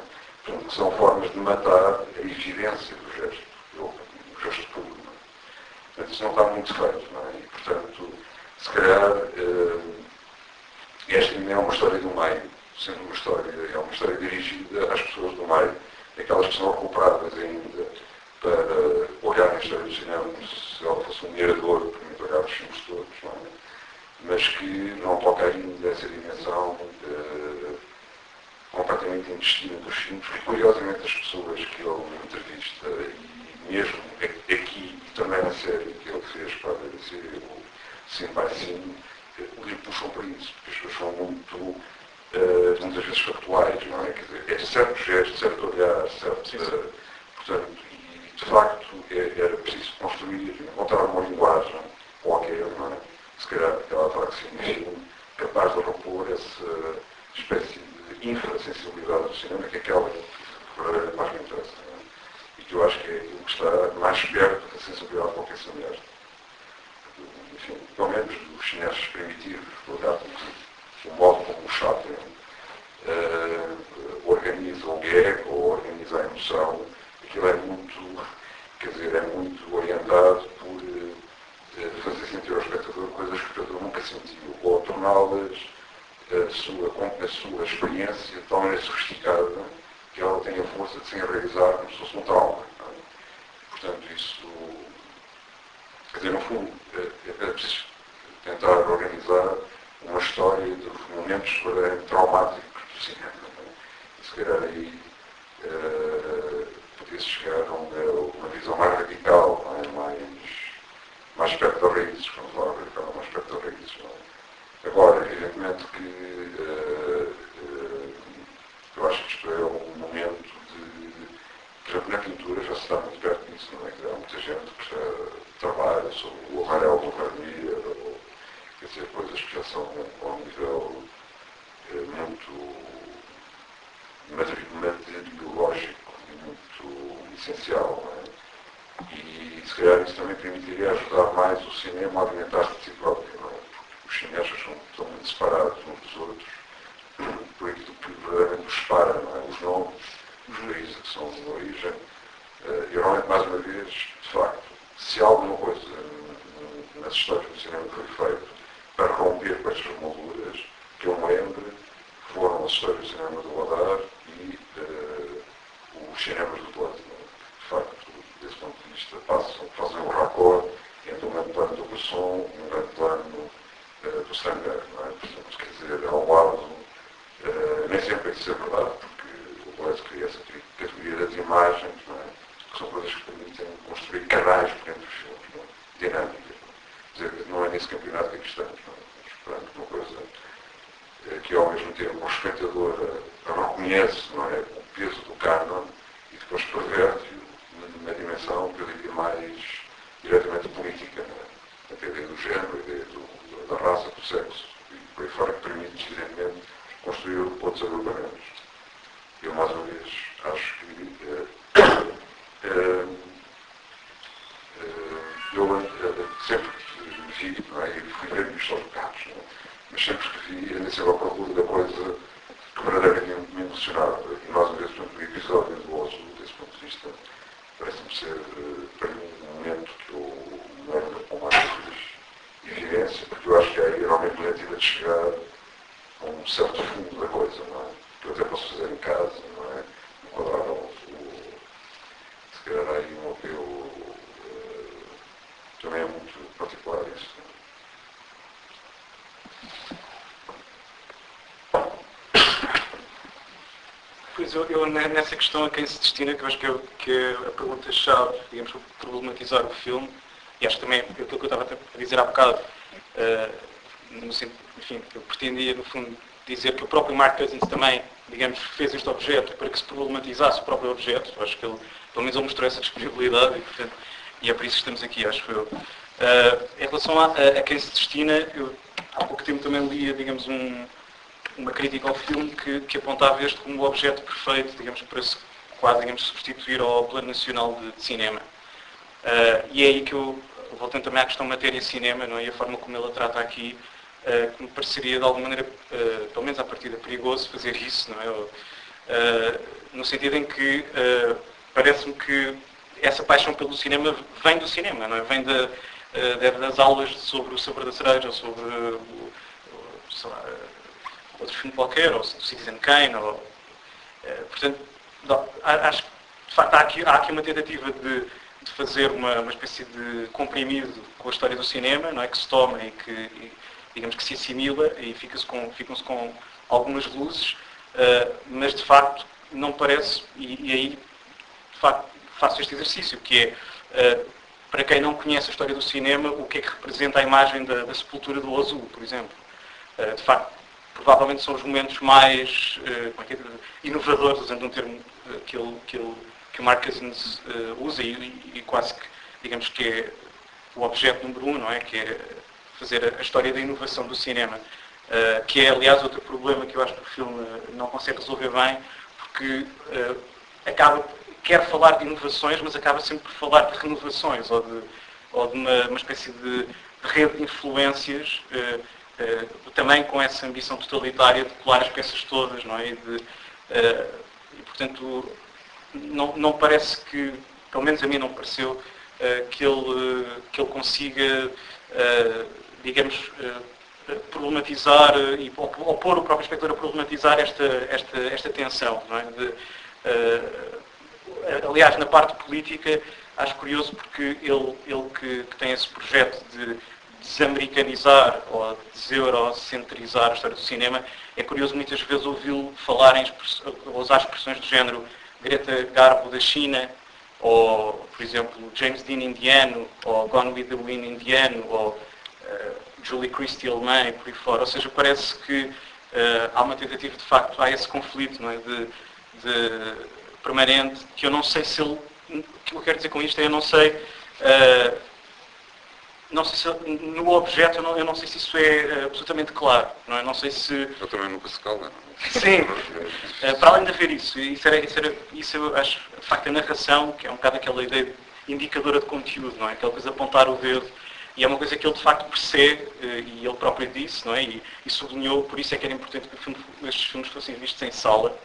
portanto, que são formas de matar a evidência do gesto, o gesto puro. Não é? Portanto, isso não está muito feito, não é? E, portanto, se calhar, esta é uma história do meio, sendo uma história dirigida às pessoas do meio, aquelas que são ocupadas ainda para olhar a história do cinema como se ela fosse um mirador, permite olhar os filmes todos, não é? Mas que não toca ainda essa dimensão completamente intestina dos filmes, e curiosamente as pessoas que ele entrevista, e mesmo aqui e também na série que ele fez para a BBC, o Sim by Sim, lhe puxam para isso, porque as pessoas são muitas vezes factuais, não é? Quer dizer, é certo gesto, certo olhar, certo, portanto, e de facto era preciso construir, encontrar uma linguagem qualquer, não é? Se calhar aquela terá que ser um filme capaz de repor essa espécie de infrasensibilidade do cinema, que é aquela que verdadeiramente mais me interessa. Não é? E que eu acho que é aquilo que está mais perto da sensibilidade de qualquer cineasta. Enfim, pelo menos os cineastas primitivos, o modo como o Chaplin organiza o gag ou organiza a emoção, aquilo é muito, quer dizer, é muito orientado por fazer sentir ao espectador coisas que o espectador nunca sentiu, ou torná-las a sua experiência de tal maneira sofisticada que ela tem a força de se enraizar como se fosse um trauma. Não é? Portanto, isso, quer dizer, no fundo, é preciso tentar organizar uma história dos momentos verdadeiramente traumáticos do cinema. Não é? E se calhar aí podia-se chegar a uma visão mais radical, não é? mais perto das raízes, vamos lá radical, mais perto das raízes. Não é? Agora, evidentemente que eu acho que isto é um momento de, por exemplo, na pintura já se está muito perto disso, não é? Que há muita gente que trabalha sobre o Ravel do Vermeer, ou, quer dizer, coisas que já são a um nível muito biológico e muito essencial, não é? E se calhar isso também permitiria ajudar mais o cinema a alimentar-se de si próprio, não é? Porque os cineastas estão muito separados uns dos outros por aquilo que verdadeiramente os separa, não é? Os nomes, os países que são de origem. E realmente, mais uma vez, de facto, se há alguma coisa nas histórias do cinema que foi feito para romper com estas molduras, que eu me lembro, foram as histórias do cinema do Godard e os cinemas do Plano. De facto, desse ponto de vista, fazem um raccord entre um grande plano do Bresson e um grande plano do Sanger, não é? Portanto, quer dizer, ao lado, nem sempre isso é verdade, porque o Deleuze cria essa categoria das imagens, não é? Que são coisas que permitem construir canais por entre os filmes, não é? Dinâmicas. Quer dizer, não é nesse campeonato que aqui estamos, não é? Esperando uma coisa que ao mesmo tempo o espectador reconhece, não é? O peso do canon e depois perverte-o na dimensão que eu diria mais diretamente política, não é? A ideia do género, a ideia da raça, do sexo, e por aí fora, que permite, evidentemente, construir outros agrupamentos. Eu, mais uma vez, acho que eu sempre vi, não é? E fui ver isto aos bocados, não é? Mas sempre que vi, andei sempre à procura da coisa que verdadeiramente me emocionava. E mais uma vez, portanto, o episódio do Oso, desse ponto de vista, parece-me ser, para mim, um momento que eu me lembro com mais evidência, porque eu acho que há aí realmente uma tentativa de chegar a um certo fundo da coisa, não é? Que eu até posso fazer em casa, não é? Enquadrar se calhar há aí um apelo, também é muito particular isso. Pois eu nessa questão a quem se destina, que eu acho que é a pergunta-chave, digamos, para problematizar o filme, e acho que também aquilo que eu estava a dizer há bocado, no sentido, enfim, eu pretendia, no fundo, dizer que o próprio Mark Cousins também, digamos, fez este objeto para que se problematizasse o próprio objeto. Eu acho que ele, pelo menos, ele mostrou essa disponibilidade e, portanto, e é por isso que estamos aqui, acho eu. Em relação a quem se destina, eu há pouco tempo também lia, digamos, uma crítica ao filme que apontava este como o objeto perfeito, digamos, para se quase, digamos, substituir ao Plano Nacional de Cinema. E é aí que eu, voltando também à questão matéria-cinema, não é? E a forma como ele a trata aqui, que me pareceria de alguma maneira, pelo menos à partida, perigoso fazer isso, não é? No sentido em que parece-me que essa paixão pelo cinema vem do cinema, não é? Vem das aulas sobre o Sabor da Cereja, ou sobre sei lá, outro filme qualquer, ou Citizen Kane, ou, portanto, acho que de facto há aqui uma tentativa de fazer uma espécie de comprimido com a história do cinema, não é? Que se toma e que, digamos, que se assimila e ficam-se com algumas luzes, mas de facto não parece, e aí de facto faço este exercício, que é, para quem não conhece a história do cinema, o que é que representa a imagem da sepultura do Azul, por exemplo. De facto, provavelmente são os momentos mais inovadores, usando um termo que ele que o Mark Cousins usa e quase que, digamos que é o objeto número 1, não é? Que é fazer a história da inovação do cinema, que é, aliás, outro problema que eu acho que o filme não consegue resolver bem, porque quer falar de inovações, mas acaba sempre por falar de renovações, ou de uma espécie de rede de influências, também com essa ambição totalitária de colar as peças todas, não é? E portanto, não parece que, pelo menos a mim não pareceu, que ele consiga, digamos, problematizar ou pôr o próprio espectador a problematizar esta tensão, não é? Aliás, na parte política, acho curioso porque ele que tem esse projeto de desamericanizar ou deseurocentrizar a história do cinema, é curioso muitas vezes ouvi-lo falar ou usar expressões do género Greta Garbo da China, ou, por exemplo, James Dean indiano, ou Gone with the Wind indiano, ou Julie Christie alemã e por aí fora. Ou seja, parece que há uma tentativa, de facto, há esse conflito, não é? de permanente, que eu não sei se ele... O que eu quero dizer com isto é, eu não sei se no objeto, eu não sei se isso é absolutamente claro, não é? Não sei se... Eu também nunca se cala. Sim, para além de haver isso eu acho, de facto, a narração, que é um bocado aquela ideia indicadora de conteúdo, não é? Aquela coisa de apontar o dedo, e é uma coisa que ele de facto percebe, e ele próprio disse, não é? E sublinhou, por isso é que era importante que estes filmes fossem vistos em sala,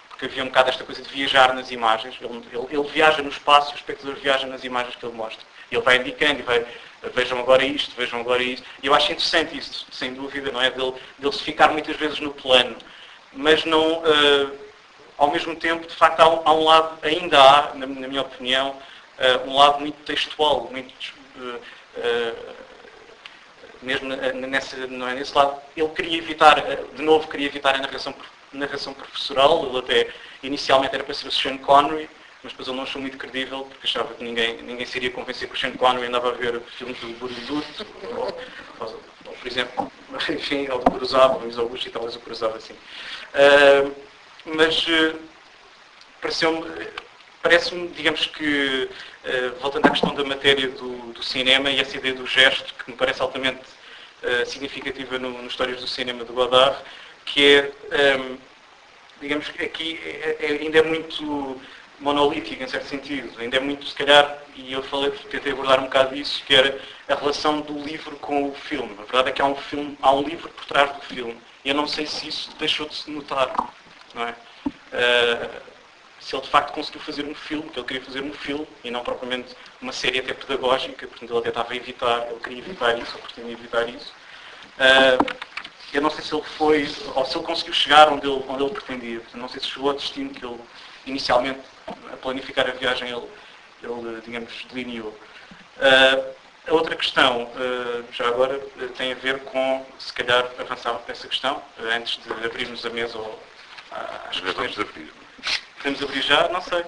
porque havia um bocado esta coisa de viajar nas imagens. Ele viaja no espaço e o espectador viaja nas imagens que ele mostra. E ele vai indicando, e vai, vejam agora isto, vejam agora isto. E eu acho interessante isso, sem dúvida, não é? Dele se ficar muitas vezes no plano. Mas não, ao mesmo tempo, de facto, há um lado, ainda há, na minha opinião, um lado muito textual, muito... mesmo não é nesse lado, ele queria evitar a narração professoral. Ele até inicialmente era para ser o Sean Connery, mas depois ele não achou muito credível, porque achava que ninguém se iria convencer que o Sean Connery andava a ver filmes do Bollywood, ou, por exemplo, enfim, ou do Kurosawa, o Mizoguchi, talvez o Kurosawa assim. Mas parece-me, digamos que, voltando à questão da matéria do cinema e essa ideia do gesto, que me parece altamente significativa nas histórias do cinema de Godard, que é, digamos que aqui ainda é muito monolítico, em certo sentido. Ainda é muito, se calhar, e eu tentei abordar um bocado isso, que era a relação do livro com o filme. A verdade é que há um livro por trás do filme. E eu não sei se isso deixou de se notar, não é? Se ele de facto conseguiu fazer um filme, que ele queria fazer um filme, e não propriamente uma série até pedagógica, portanto ele até estava a evitar, ele queria evitar isso, ou pretendia evitar isso. Eu não sei se ele foi, ou se ele conseguiu chegar onde ele pretendia. Portanto, não sei se chegou ao destino que ele, inicialmente, a planificar a viagem, ele digamos, delineou. A outra questão, já agora, tem a ver com, se calhar, avançar para essa questão, antes de abrirmos a mesa às questões. Podemos abrir já? Não sei.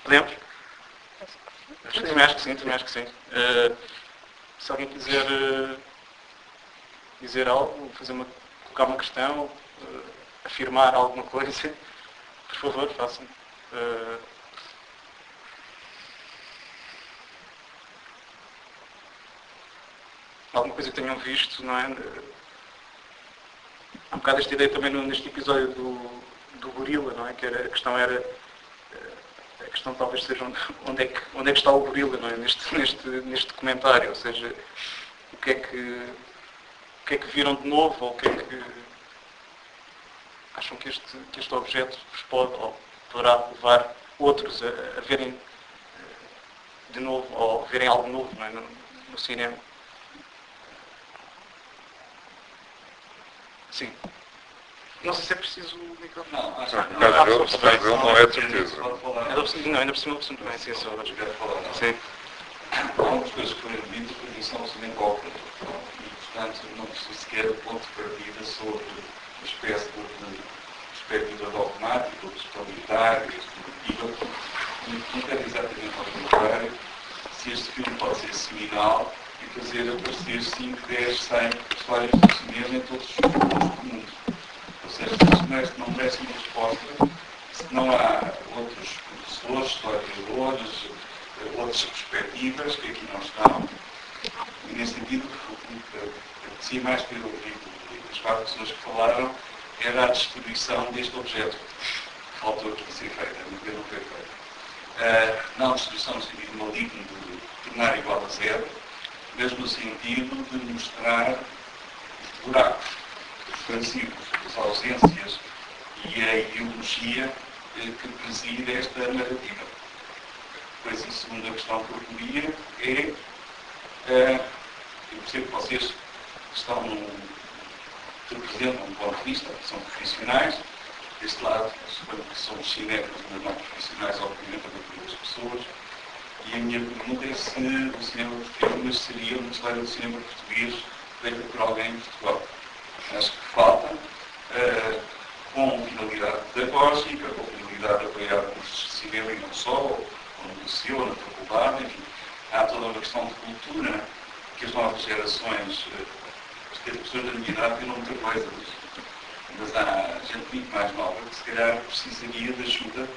Podemos? Também acho que sim. Se alguém quiser dizer algo, colocar uma questão, afirmar alguma coisa, por favor, façam. Alguma coisa que tenham visto, não é? Há um bocado esta ideia também neste episódio do gorila, não é? Que a questão talvez seja onde é que está o gorila, não é? Neste documentário, ou seja, o que é que viram de novo, ou o que é que acham que este objeto vos pode ou poderá levar outros a verem de novo, ou verem algo novo, não é? no cinema. Sim. Não sei se é preciso o microfone. No caso dele não é de certeza. Não, ainda por cima o assunto bem, sim, só. Sim. Algumas coisas que foram ditas por isso são absolutamente óbvias. E, portanto, não preciso sequer de ponto de partida sobre uma espécie de perspectiva dogmática, ou de totalitária, não quero exatamente ao contrário, se este filme pode ser seminal e fazer aparecer 5, 10, 100 histórias do cinema em todos os pontos do mundo. Ou seja, se não merece uma resposta, se não há outros professores, falaram, era a destruição deste objeto que faltou aqui ser feita, não foi feita. Não a destruição no sentido maligno de tornar igual a zero, mas no sentido de mostrar os buracos, os vazios, as ausências e a ideologia que preside esta narrativa. Depois, a segunda questão que eu queria é, eu percebo que vocês representam um ponto de vista, são profissionais, deste lado, suponho que somos cinéfilos, mas não profissionais, obviamente, a maioria das pessoas, e a minha pergunta é se o cinema português seria uma história do cinema português feita por alguém em Portugal. Acho que falta, com finalidade pedagógica, com finalidade de apoiar cursos de cinema e não só, ou no liceu, na faculdade, enfim. Há toda uma questão de cultura que as novas gerações, as pessoas da minha idade viram muita coisa, mas há gente muito mais nova que se calhar precisaria de ajuda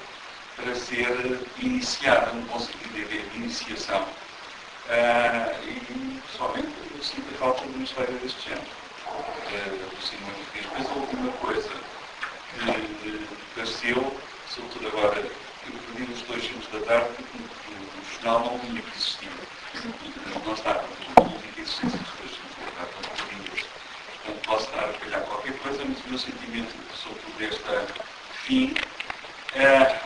para ser iniciada, no bom sentido de iniciação. E, pessoalmente, eu sinto a falta de uma história deste género. Do cinema português. Mas a última coisa que me pareceu, sobretudo agora, eu perdi os 2 filmes da tarde, porque no jornal não tinha que existir. Não estava, não tinha que existir os 2 filmes da tarde, não tinha. Portanto, posso estar a calhar qualquer coisa, mas o meu sentimento, sobretudo desta fim, é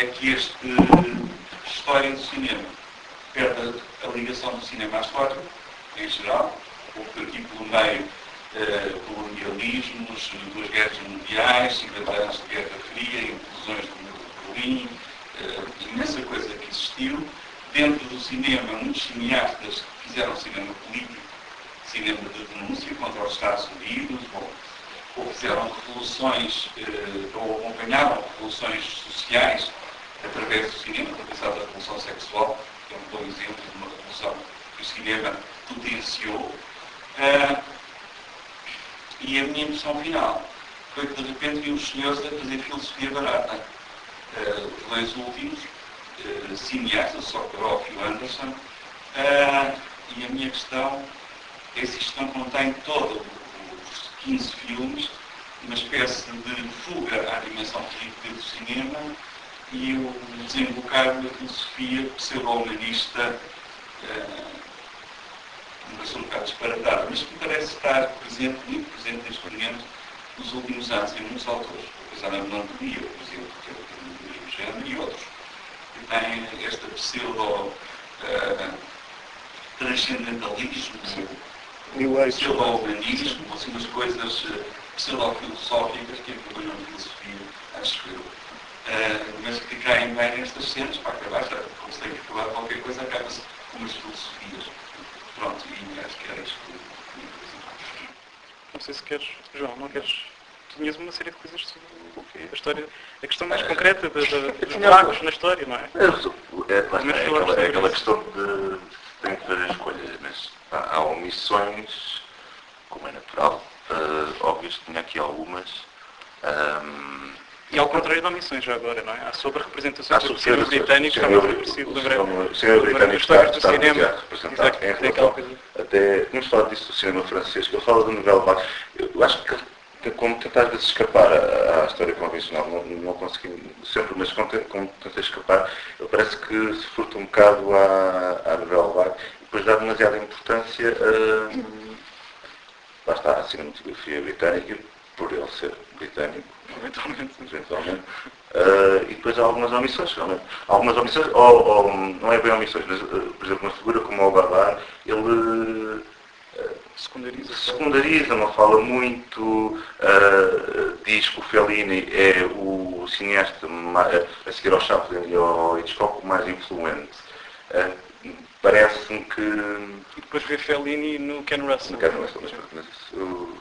que esta história do cinema perde a ligação do cinema à história, em geral, porque aqui pelo meio colonialismos, 2 guerras mundiais, 50 anos de Guerra Fria, implosões do Muro de Berlim, imensa coisa que existiu. Dentro do cinema, muitos cineastas fizeram cinema político, cinema de denúncia contra os Estados Unidos, ou fizeram revoluções, ou acompanharam revoluções sociais através do cinema. Estou a pensar da revolução sexual, que é um bom exemplo de uma revolução que o cinema potenciou. E a minha impressão final foi que de repente vi os senhores a fazer filosofia barata. Os 2 últimos, cineastas, Sokurov e Anderson, e a minha questão é se isto não contém todos os 15 filmes, uma espécie de fuga à dimensão política do cinema e o desembocar da filosofia pseudo-humanista, uma questão um bocado disparatada, mas que me parece estar presente, muito presente neste momento, nos últimos anos, em muitos autores. Apesar da melancolia, por exemplo, que é o género, e outros, que têm esta pseudo-transcendentalismo, pseudo-humanismo, assim, umas coisas pseudo-filosóficas que acompanham a filosofia, acho eu. Mas que caem bem nestas cenas, para acabar, já, como se tem que acabar qualquer coisa, acaba-se com as filosofias. Pronto, e acho que era isto que eu ia. Não sei se queres, João, não queres? Tinhas uma série de coisas sobre a história, a questão mais concreta dos buracos na história, não é? É aquela questão de tem que fazer escolhas, mas há omissões, como é natural, óbvias, tinha aqui algumas. E ao contrário de omissões já agora, não é? Há sobre representações do cinema britânico, está muito parecido, o cinema britânico histórias do cinema, representado em relação, até, tínhamos falado disso do cinema francês, que ele fala do Nouvelle Vague. Eu acho que como tenta às vezes escapar à história convencional, não consegui sempre, mas como tenta escapar, ele parece que se furta um bocado à Nouvelle Vague e depois dá demasiada importância lá está, à cinematografia britânica, por ele ser britânico, eventualmente. E depois há algumas omissões, realmente. Algumas omissões, ou não é bem omissões, mas, por exemplo, uma figura como o Godard, ele secundariza, não fala muito, diz que o Fellini é o cineasta, a seguir ao Chaplin e ao Hitchcock, o mais influente. Parece-me que... E depois vê Fellini no Ken Russell. Mas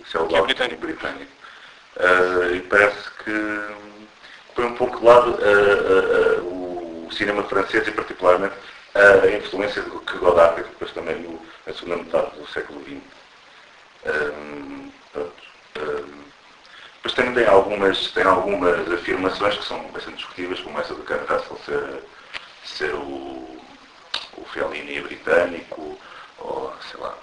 isso é o lado britânico. E parece que foi um pouco de lado o cinema francês e particularmente a influência que Godard teve depois também na segunda metade do século XX. Depois tem algumas afirmações que são bastante discutíveis, como essa do Ken Russell ser o Fellini britânico, ou sei lá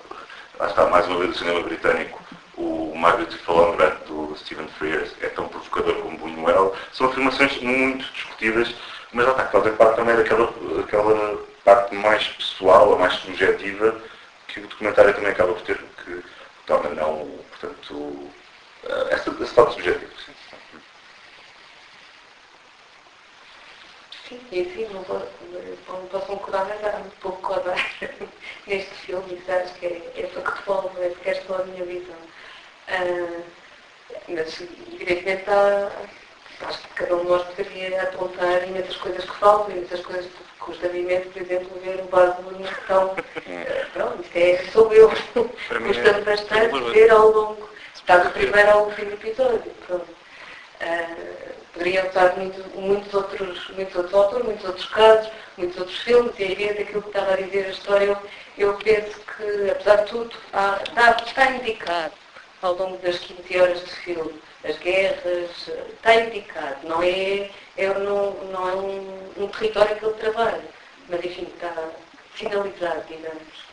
está mais uma vez o cinema britânico o My Beautiful Laundrette do Stephen Frears é tão provocador como Buñuel. São afirmações muito discutíveis, mas lá está, fazem parte também daquela parte mais pessoal, a mais subjetiva, que o documentário também acaba por ter, que torna não, portanto, esse lado subjetivo. Sim. Sim, e sim, não posso concordar, mas há muito pouco concordar neste filme, isso acho que é factual, não é sequer só a minha visão. Mas, evidentemente, acho que cada um de nós poderia apontar imensas coisas que faltam, imensas coisas que custa imenso, por exemplo, ver o Bárbaro no então, pronto, isto sou eu. Custa-me bastante ver ao longo, está do primeiro ao último episódio, pronto. Poderiam estar muitos outros autores, muitos outros casos, muitos outros filmes, e aí vendo aquilo que estava a dizer a história, eu penso que, apesar de tudo, está indicado ao longo das 15 horas de filme. As guerras, está indicado, não é um território que ele trabalha, mas enfim, está sinalizado, digamos.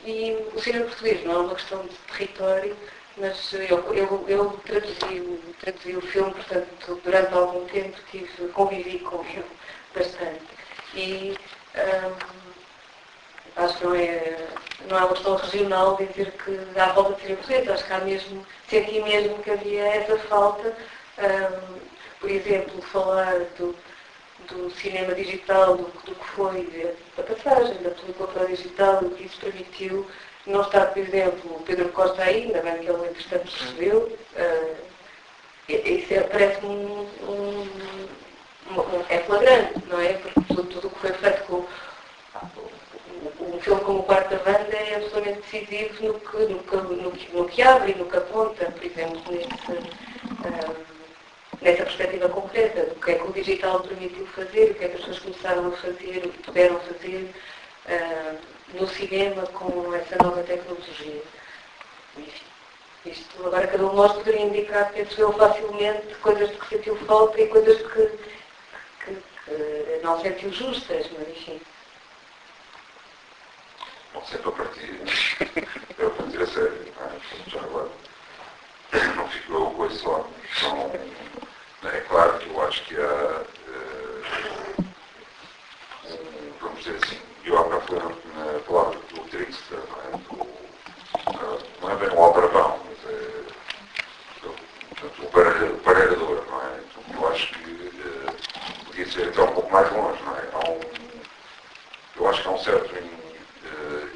E o cinema português não é uma questão de território, mas eu traduzi o filme, portanto, durante algum tempo convivi com ele bastante. E acho que não é uma questão regional dizer que há falta de cinema português, acho que senti mesmo que havia essa falta. Por exemplo, falar do cinema digital, do que foi a passagem da película para o digital, o que isso permitiu. Não está, por exemplo, o Pedro Costa aí, ainda bem que ele entretanto percebeu. Isso parece-me é flagrante, não é? Porque tudo o que foi feito com um filme como o Quarto da Banda é absolutamente decisivo no que abre e no que aponta, por exemplo, nessa perspectiva concreta, do que é que o digital permitiu fazer, o que é que as pessoas começaram a fazer, o que puderam fazer no cinema com essa nova tecnologia. Enfim, isto agora cada um de nós poderia indicar, penso eu, facilmente coisas de que sentiu falta e coisas que não sentiu justas, mas enfim. Não sei para partir, eu vou dizer a sério, já agora não ficou coisa só. Então, é claro que eu acho que há, vamos dizer assim, eu há bocado falei na palavra do Trickster, não é bem um aldrabão, mas é o pareirador, não é? Então, eu acho que podia ser até um pouco mais longe, não é? Eu acho que há um certo,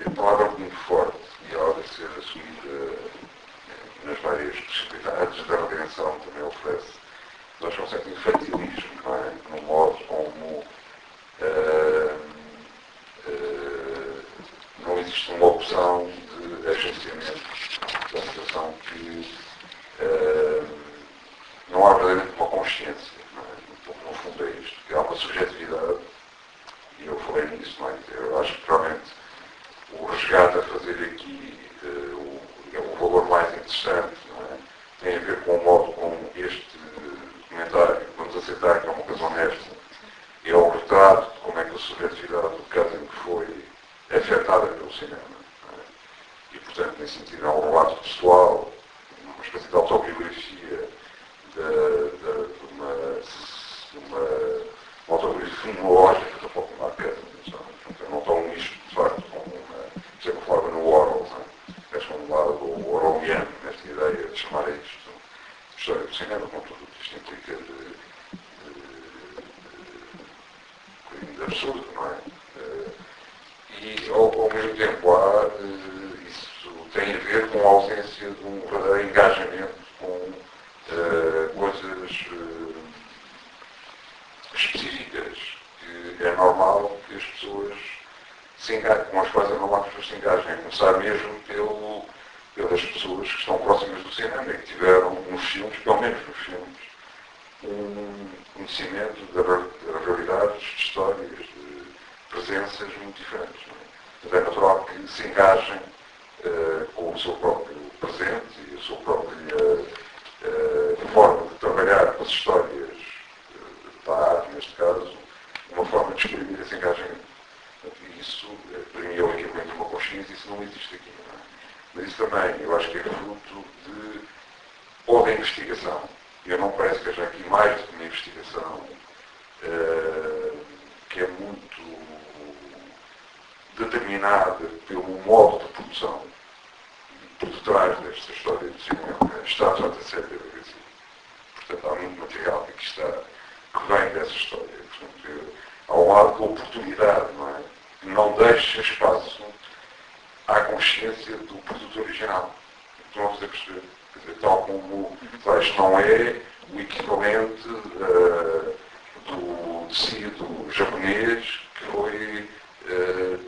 a palavra é muito forte e ela deve ser assumida nas várias possibilidades da redenção também oferece. Mas acho que há um certo infantilismo, não é? No modo como não existe uma opção de agenciamento, uma situação que não há verdadeiramente uma consciência, não é? No fundo é isto, que há uma subjetividade, e eu falei nisso, não é? Eu acho que realmente o resgate a fazer aqui o valor mais interessante, não é? Tem a ver com o modo como este documentário, vamos aceitar que é uma coisa honesta, é o retrato de como é que a subjetividade do caso em que foi afetada pelo cinema. Não é? E, portanto, nesse sentido, é um relato pessoal, uma espécie de autobiografia, de uma autobiografia fenomenológica da própria marca. Eu não estou nisto, de facto, como por exemplo, falava no Orwell, és como um lado orwelliano, nesta ideia de chamar a isto história do cinema, com tudo isto implica de absurdo, não é? E ao mesmo tempo isso tem a ver com a ausência de um verdadeiro engajamento com coisas específicas, que é normal que as pessoas se engajem, com as quais é normal que as pessoas se engajem, a começar mesmo pelas pessoas que estão próximas do cinema e que tiveram nos filmes, pelo menos nos filmes, um conhecimento de realidades, de histórias, de presenças muito diferentes. Não é? Portanto, é natural que se engajem com o seu próprio presente e a sua própria forma de trabalhar com as histórias da arte, neste caso, uma forma de exprimir esse engajamento. E isso, para mim, é o equivalente a uma consciência, isso não existe aqui. Não é? Mas isso também, eu acho que é fruto pode a investigação, e eu não parece que haja aqui mais do que uma investigação que é muito determinada pelo modo de produção por detrás desta história do cinema, está já a ser da BBC. Portanto, há muito material que aqui está, que vem dessa história. Portanto, há um lado de oportunidade, não é? Não deixa espaço à consciência do produto original. Estão a fazer perceber? Quer dizer, tal como o texto não é o equivalente do tecido japonês que foi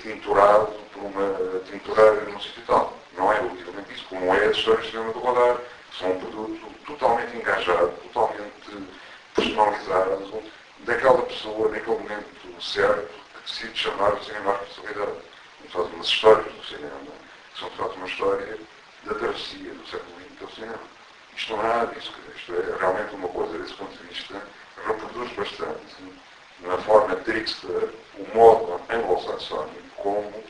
tinturado por uma tinturária no sítio tal. Não é o equivalente disso, como é as histórias de cinema do Godard, que são um produto totalmente engajado, totalmente personalizado, daquela pessoa, naquele momento certo, que decide chamar o cinema à responsabilidade. E faz umas histórias do cinema, que são de facto uma história da travessia do século XX ao cinema. Isto não é nada disso, isto é realmente uma coisa, desse ponto de vista, reproduz bastante, na forma trickster, o modo anglo-saxónico como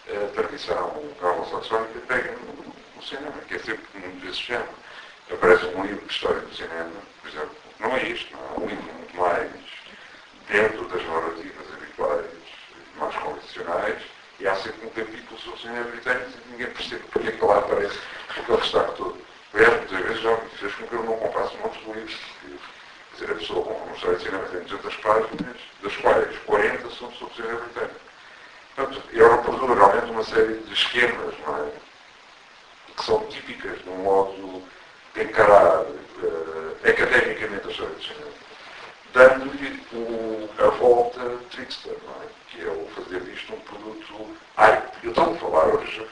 a tradição anglo-saxónica pega no cinema, que é sempre muito desse género. Aparece um livro de história do cinema, por exemplo, não é isto, não é um livro muito mais dentro das narrativas habituais, mais convencionais, e há sempre um capítulo sobre o cinema britânico e ninguém percebe porque é que lá aparece aquele destaque todo. Aliás, muitas vezes já me fez com que eu não comprasse montes de livros, porque quer dizer, a pessoa compra uma história de cinema tem 200 páginas, das quais 40 são sobre o cinema britânico. Portanto, eu reproduzo realmente uma série de esquemas, não é? Que são típicas de um modo de encarar academicamente a história do cinema, dando-lhe a volta trickster, não é? Que é o fazer disto um produto. Eu estou a falar hoje.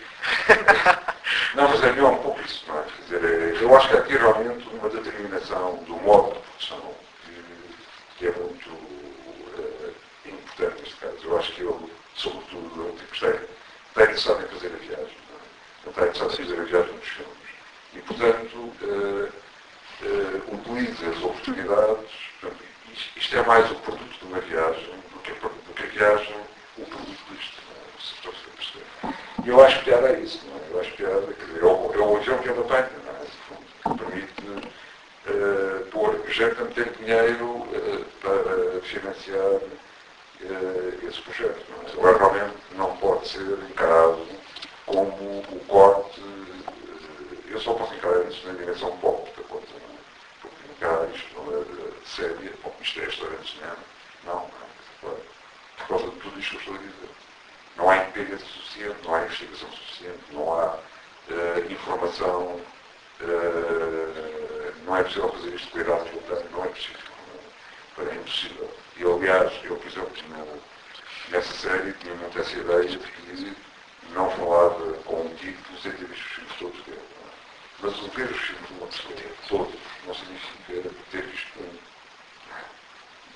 Não, mas é melhor um pouco isso, não é? Quer dizer, eu acho que há aqui realmente uma determinação do modo de produção que é muito importante neste caso. Eu acho que ele, sobretudo, é um tipo que está interessado em fazer a viagem, não é? Ele está interessado em fazer a viagem dos filmes. E, portanto, utiliza as oportunidades. Portanto, isto é mais o produto de uma viagem do que a viagem, o produto disto. Se estou a perceber. E eu acho piada é isso, não é? Eu acho piada, quer dizer, é o avião que anda bem, não é? Que permite pôr gente a meter dinheiro para financiar esse projeto, não é? Agora, realmente, não pode ser encarado como o corte. Eu só posso encarar isso na dimensão pop da coisa, não é? Porque encarar isto não é séria, isto é a história do cinema. Não, não é? Por causa de tudo isto que eu estou a dizer. Não há independência suficiente, não há investigação suficiente, não há informação, não é possível fazer isto com a idade que eu tenho, não é possível. É impossível. E, aliás, eu, por exemplo, nessa série tinha muito essa ideia de que não falava com um título sem ter visto os filmes todos dele. Mas o ver os filmes de uma pessoa, todos, não significa ter visto um.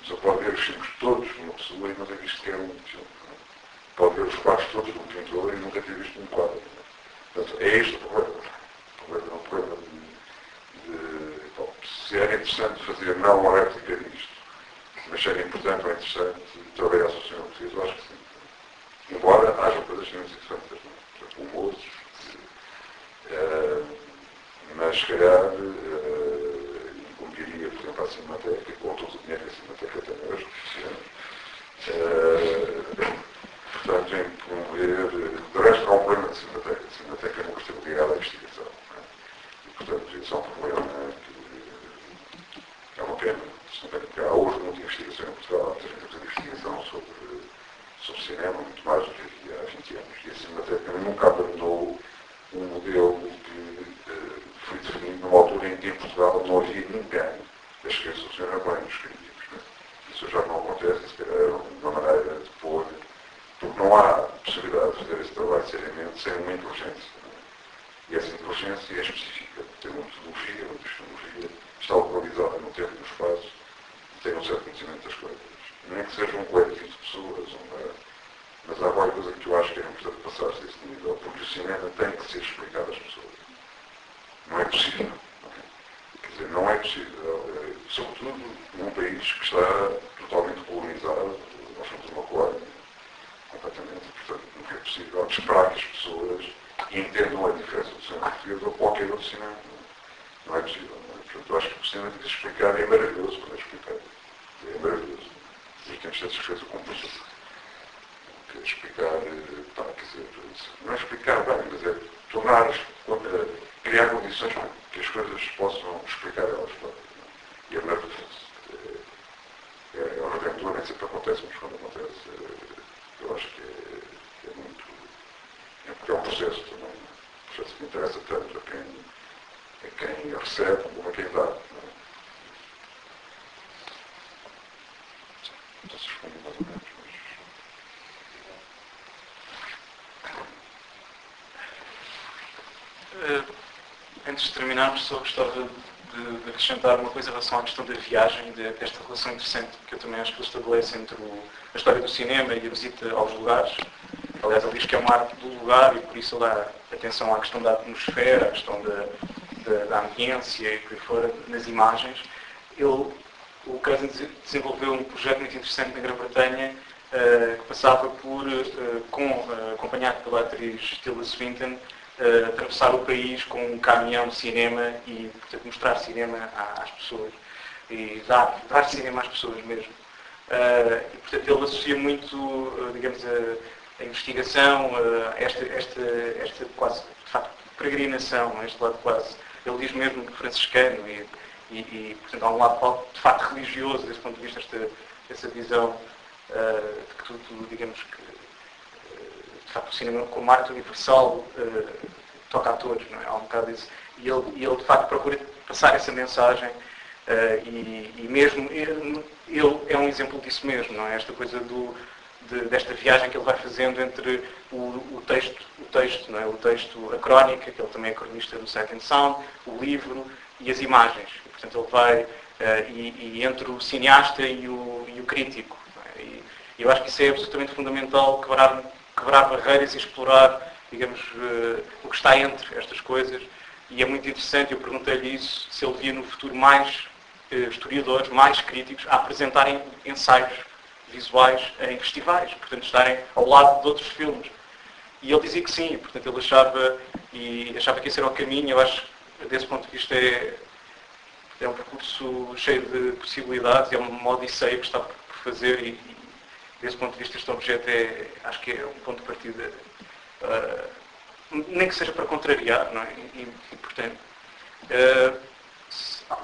Só pode ver os filmes todos de uma pessoa e não ter visto sequer um filme. Pode ver os quadros todos de um pintor e nunca ter visto um quadro. Portanto, é este o problema. O problema é um problema de se era interessante fazer não uma réplica disto, mas se era importante ou interessante trabalhar sobre o cinema português, eu acho que sim. Embora haja coisas que não são interessantes, por exemplo, humores, mas se calhar incumbiria, por exemplo, a Cinemateca, com todo o dinheiro que a Cinemateca tem hoje, portanto, em promover. De resto, há um problema da Cinemateca. A Cinemateca nunca esteve ligada à investigação. Não é? E, portanto, isso é um problema que é uma pena. Há hoje muita investigação em Portugal, há muita investigação sobre cinema, muito mais do que havia há 20 anos. E a Cinemateca nunca abandonou um modelo que foi definido numa altura em que em Portugal não havia ninguém a escrever sobre cinema bem nos críticos. Né? Isso já não acontece, se calhar é uma maneira de pôr, porque não há possibilidade de fazer esse trabalho seriamente sem uma inteligência. Né? E essa inteligência é específica, tem uma metodologia, uma tecnologia, está localizada no tempo e no espaço, e tem um certo conhecimento das coisas. Nem que seja um coletivo de pessoas, mas há qualquer coisa que eu acho que é importante passar-se desse nível, porque o cinema tem que ser explicado às pessoas. Não é possível. Não é? Quer dizer, não é possível. Sobretudo num país que está totalmente colonizado, nós somos uma colónia, completamente. Portanto, nunca é possível esperar que as pessoas entendam a diferença do cinema português ou qualquer outro cinema. Não é possível. Não é Portanto, eu acho que o cinema tem que explicar, e é maravilhoso quando é explicado. É maravilhoso. E temos tantas coisas como isso. Que é explicar, pá, quer dizer, não é explicar bem, mas é tornar, criar condições para que as coisas possam explicar elas próprias. E é maravilhoso. É uma aventura, nem sempre acontece, mas quando acontece, eu acho que é muito. É um processo também. Um processo que interessa tanto a quem recebe como a quem dá. Não se responde mais ou menos, Antes de terminarmos, só gostava de acrescentar uma coisa em relação à questão da viagem, desta relação interessante que eu também acho que ele estabelece entre a história do cinema e a visita aos lugares. Aliás, ele diz que é uma arte do lugar e por isso ele dá atenção à questão da atmosfera, à questão da ambiência e por aí fora, nas imagens. O Cousins desenvolveu um projeto muito interessante na Grã-Bretanha que passava por, acompanhado pela atriz Tilda Swinton, atravessar o país com um caminhão de cinema e, portanto, mostrar cinema às pessoas e dar cinema às pessoas mesmo. E, portanto, ele associa muito, digamos, a investigação, esta quase, de facto, peregrinação, este lado quase, ele diz mesmo franciscano e, portanto, há um lado, de facto, religioso, desse ponto de vista, essa visão de que tudo, digamos que, de facto, o cinema como arte universal toca a todos, não é? Há um bocado isso. E ele, de facto, procura passar essa mensagem e mesmo ele é um exemplo disso mesmo, não é? Esta coisa desta viagem que ele vai fazendo entre o texto, não é? O texto, a crónica, que ele também é cronista do Sight and Sound, o livro e as imagens. E, portanto, ele vai e entre o cineasta e o crítico. Não é? E eu acho que isso é absolutamente fundamental, quebrar barreiras e explorar, digamos, o que está entre estas coisas. E é muito interessante, eu perguntei-lhe isso, se ele via no futuro mais historiadores, mais críticos, a apresentarem ensaios visuais em festivais, portanto, estarem ao lado de outros filmes. E ele dizia que sim, portanto, ele achava que esse era o caminho. Eu acho que, desse ponto de vista, é um percurso cheio de possibilidades, é uma odisseia que está por fazer e desse ponto de vista, este objeto acho que é um ponto de partida, nem que seja para contrariar, não é? E portanto,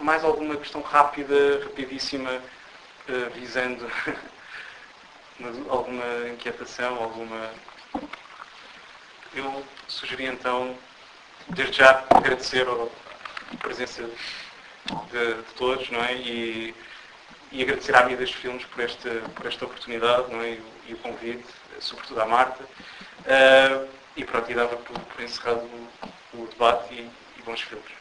mais alguma questão rapidíssima, visando alguma inquietação, Eu sugeri então, desde já, agradecer a presença de todos, não é? E agradecer à Midas Filmes por esta oportunidade, não é? E o convite, sobretudo à Marta. E pronto, e dava por encerrado o debate e bons filmes.